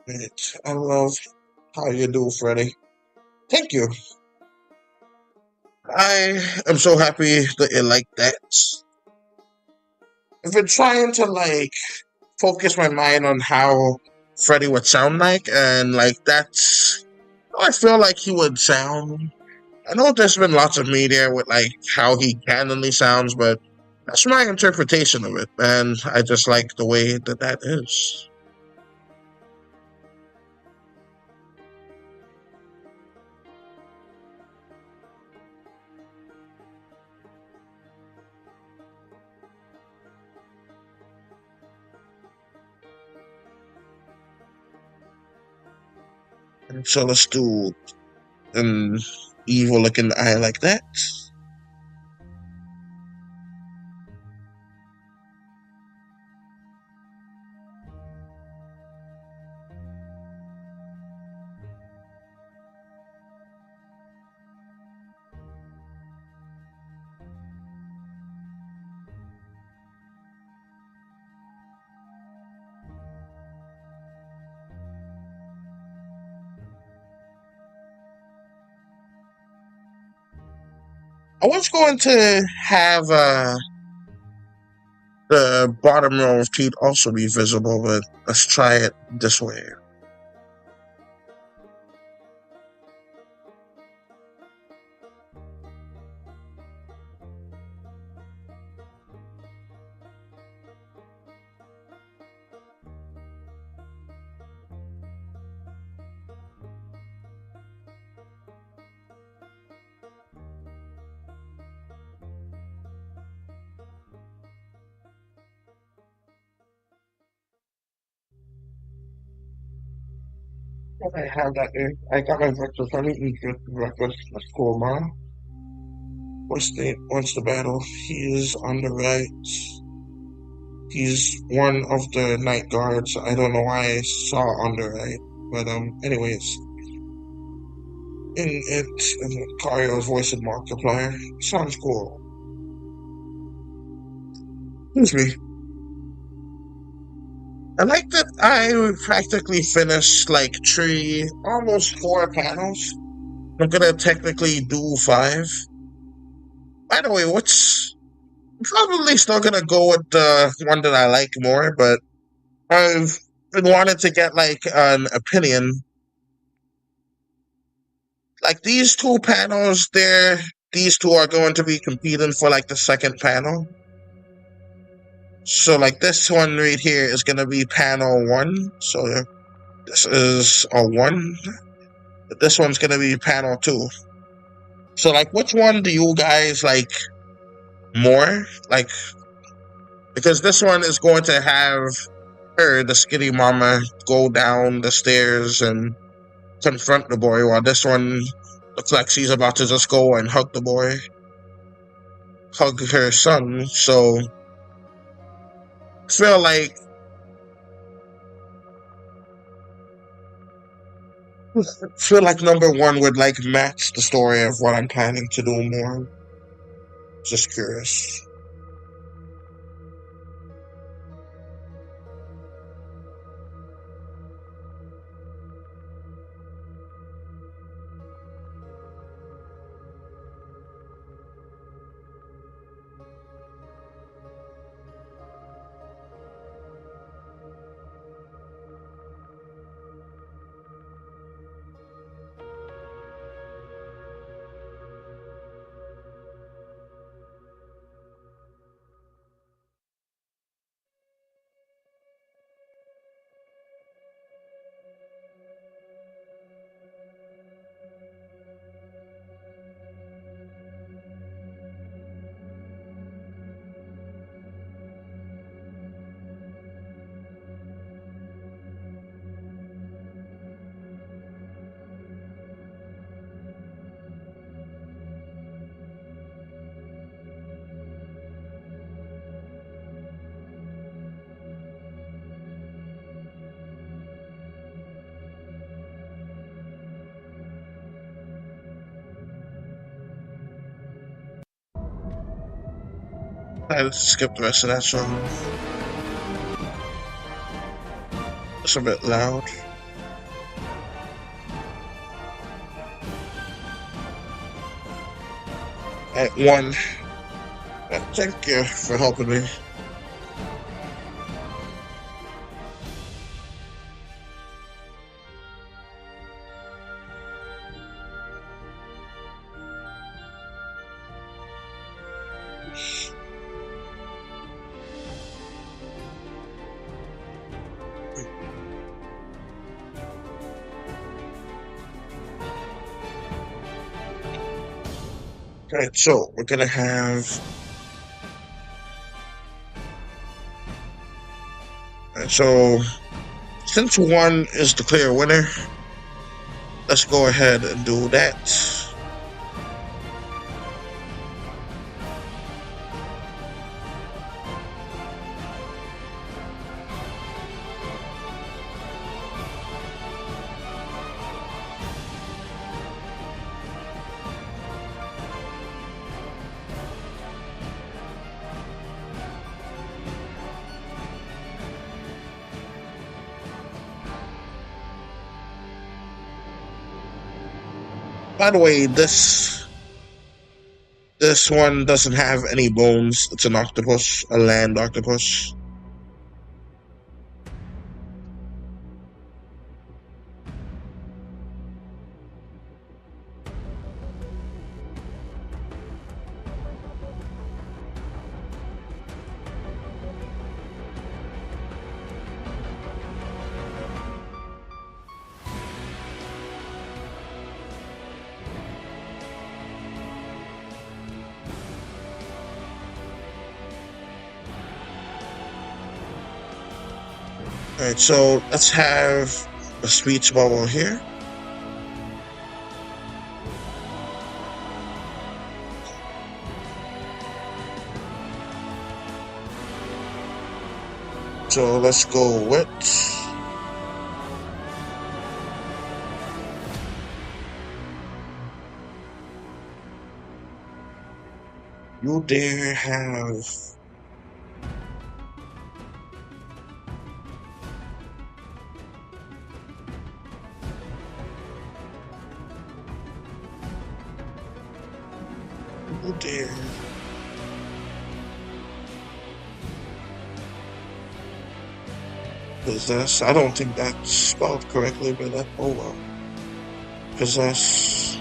Right. I love how you do, Freddy. Thank you. I am so happy that you like that. I've been trying to like focus my mind on how Freddy would sound like, and like that's how I feel like he would sound. I know there's been lots of media with like how he canonically sounds, but that's my interpretation of it, and I just like the way that that is. And so let's do an evil looking eye like that. I was going to have the bottom row of teeth also be visible, but let's try it this way. I have that there. I got my breakfast. Let me eat breakfast. That's cool, Mom. What's the battle? He is on the right. He's one of the night guards. I don't know why I saw on the right. But anyways. In Cario's voice and Markiplier. Sounds cool. Excuse me. I like that I practically finished like almost 4 panels. I'm gonna technically do 5. By the way, probably still gonna go with the one that I like more, but I've been wanting to get like an opinion. Like these 2 panels there, these 2 are going to be competing for like the second panel. So like this one right here is gonna be panel 1. So this is a 1. This one's gonna be panel 2. So like which one do you guys like more? Like because this one is going to have her, the skinny mama, go down the stairs and confront the boy, while this one looks like she's about to just go and hug the boy. Hug her son. So I feel like number 1 would like match the story of what I'm planning to do more. Just curious. I skip the rest of that song. It's a bit loud. At 1. Thank you for helping me. Alright, so we're gonna have. So, since 1 is the clear winner, let's go ahead and do that. By the way, this This one doesn't have any bones. It's an octopus, a land octopus. Alright, so let's have a speech bubble here. So let's go with you dare have you dare possess. I don't think that's spelled correctly, but that oh well. Possess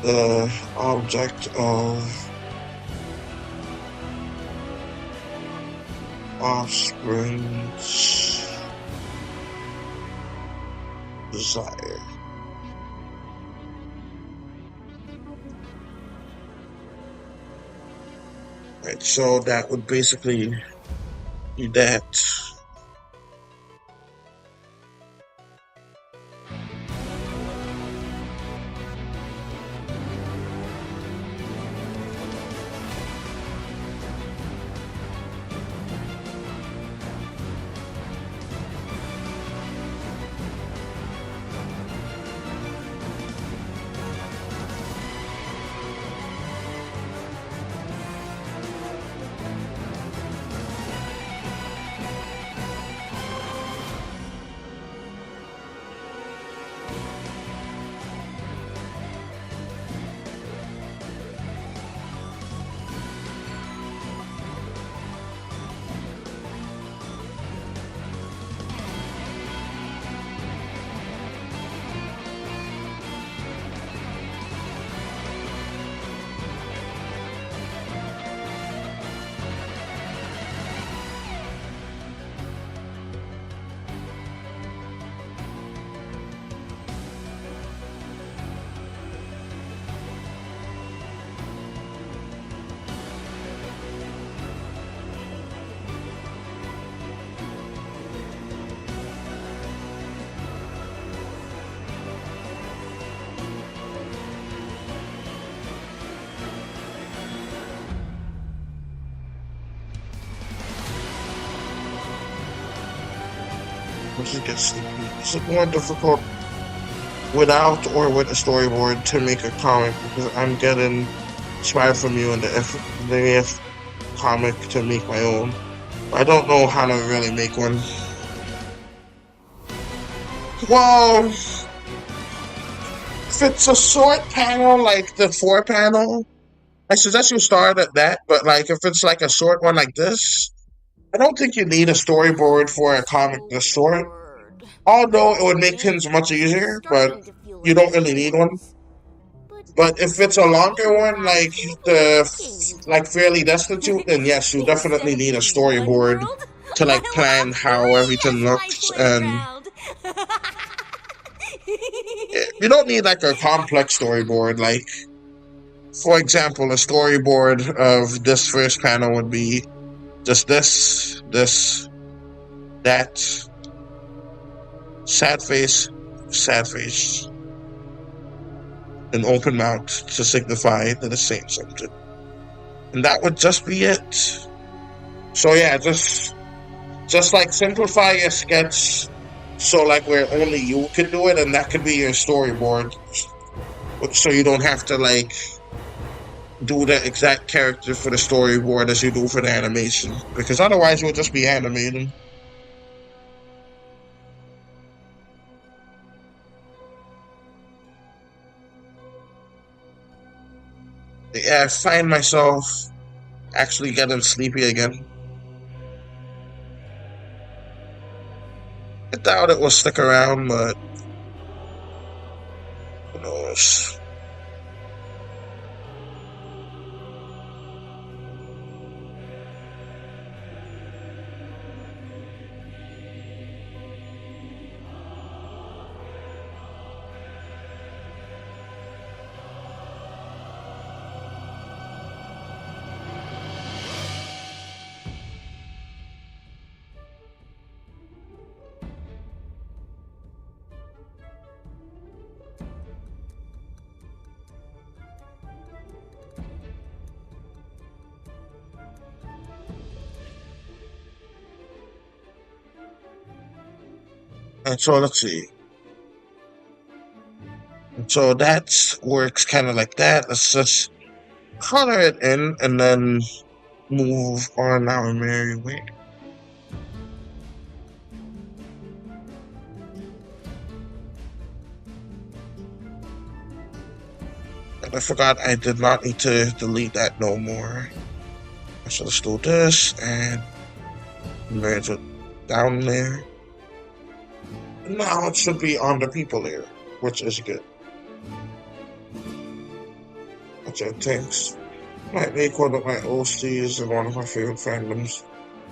the object of offspring's desire. Right, so that would basically be that. Once it gets sleepy, is it more difficult without or with a storyboard to make a comic? Because I'm getting inspired from you in the F comic to make my own. I don't know how to really make one. Well, if it's a short panel like the 4 panel, I suggest you start at that. But like if it's like a short one like this, I don't think you need a storyboard for a comic this short. Although it would make things much easier, but you don't really need one. But if it's a longer one, like fairly destitute, then yes, you definitely need a storyboard to like plan how everything looks, and you don't need like a complex storyboard. Like, for example, a storyboard of this first panel would be just this, that, sad face, an open mouth to signify that it's saying something. And that would just be it. So yeah, just like simplify your sketch so like where only you can do it, and that could be your storyboard. So you don't have to like do the exact character for the storyboard as you do for the animation, because otherwise you'll just be animating. Yeah, I find myself actually getting sleepy again. I doubt it will stick around, but who knows? And so let's see. So that works kind of like that. Let's just color it in and then move on our merry way. And I forgot I did not need to delete that no more. So let's do this and merge it down there. Now it should be on the people here, which is good. Which I think might make one of my OCs and one of my favorite fandoms.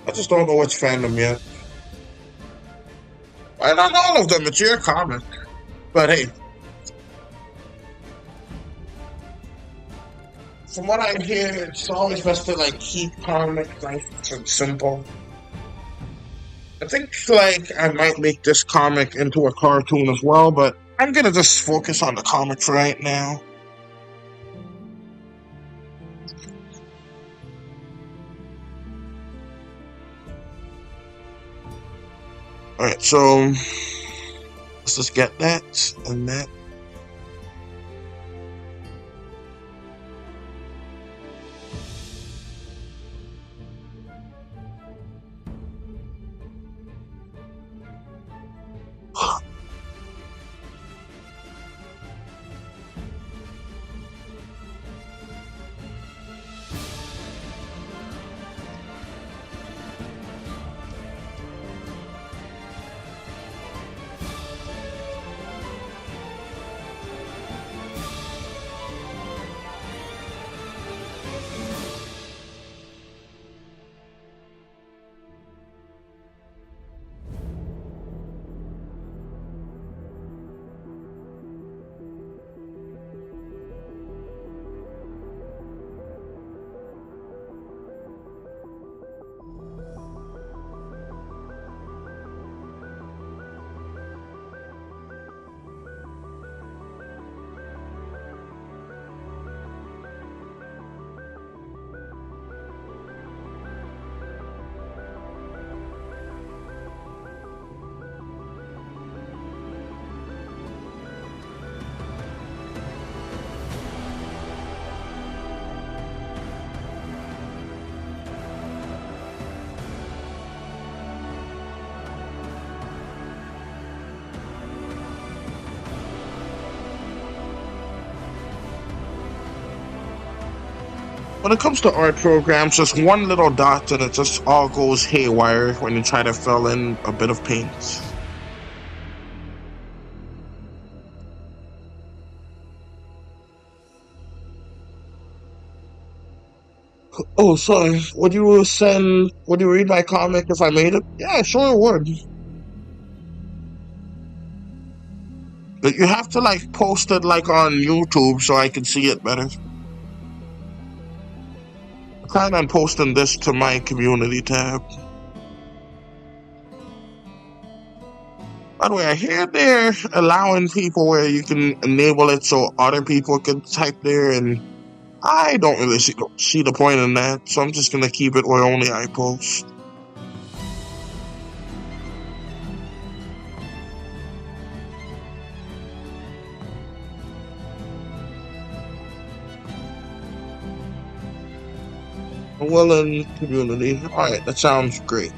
I just don't know which fandom yet. I not all of them, it's your comic. But hey, from what I hear, it's always best to like keep comics nice and simple. I think like I might make this comic into a cartoon as well, but I'm gonna just focus on the comic for right now. Alright, so let's just get that and that. When it comes to art programs, just one little dot and it just all goes haywire when you try to fill in a bit of paint. Oh, sorry. Would you read my comic if I made it? Yeah, sure would. But you have to like post it like on YouTube so I can see it better. I plan on posting this to my community tab. By the way, I hear they're allowing people where you can enable it so other people can type there, and I don't really see the point in that, so I'm just gonna keep it where only I post. A willing community. Alright, that sounds great.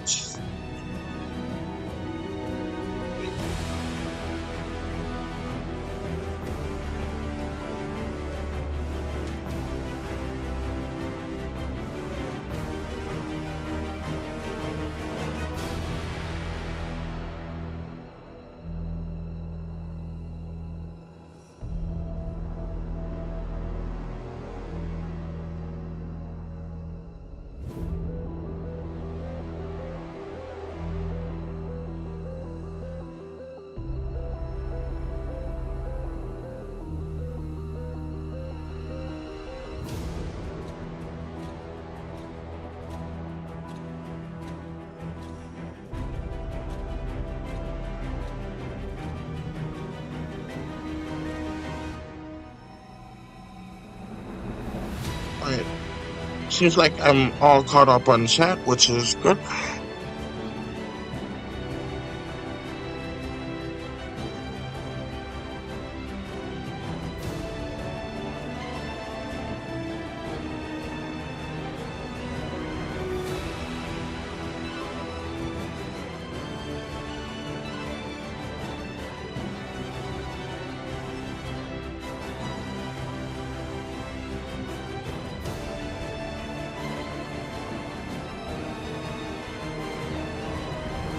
seems like I'm all caught up on chat, which is good.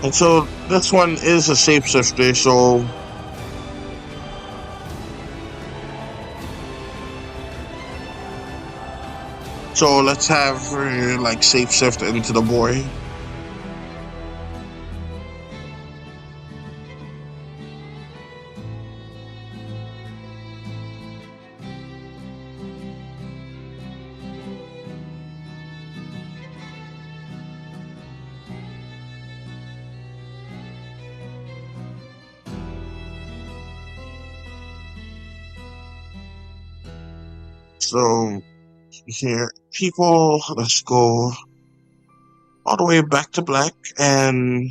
And so this one is a shapeshifter, so let's have like shapeshift into the boy. So here, people, let's go all the way back to black and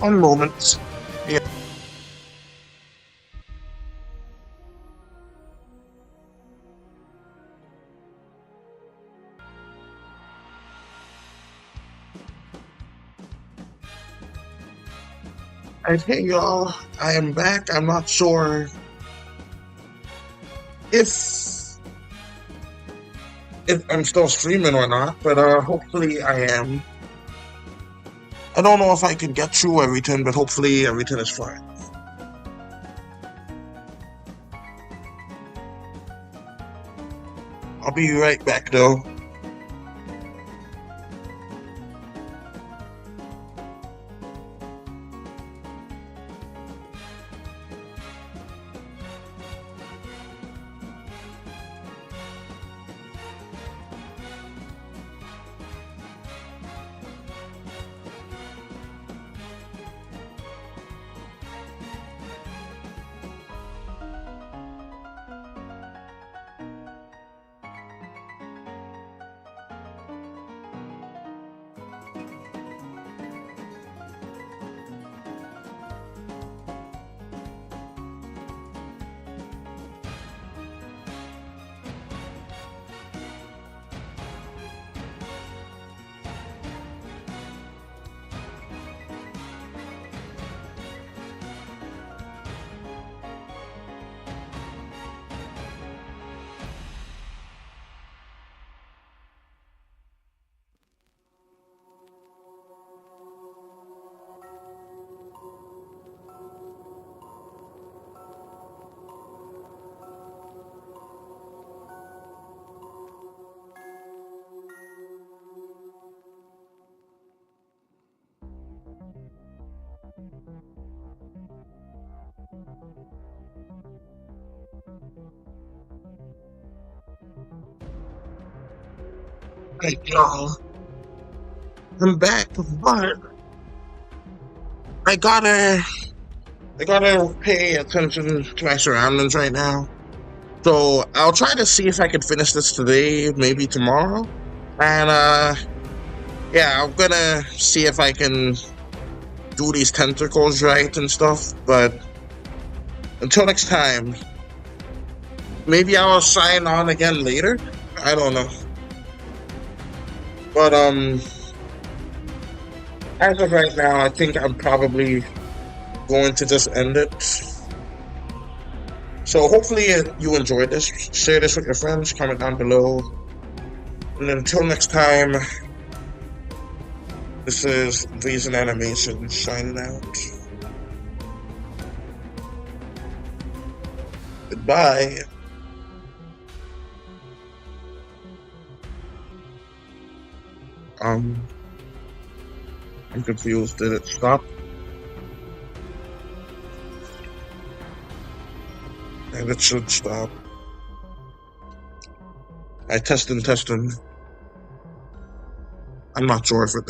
one moment. Yeah. Hey y'all, I am back. I'm not sure if I'm still streaming or not, but hopefully I am. I don't know if I can get through everything, but hopefully everything is fine. I'll be right back though. Hey y'all, I'm back, but I gotta pay attention to my surroundings right now. So I'll try to see if I can finish this today, maybe tomorrow. And yeah, I'm gonna see if I can do these tentacles right and stuff. But until next time, maybe I'll sign on again later. I don't know. But as of right now, I think I'm probably going to just end it. So hopefully you enjoyed this. Share this with your friends. Comment down below. And until next time, this is Reason Animation signing out. Goodbye. I'm confused. Did it stop? And it should stop. I testing. I'm not sure if it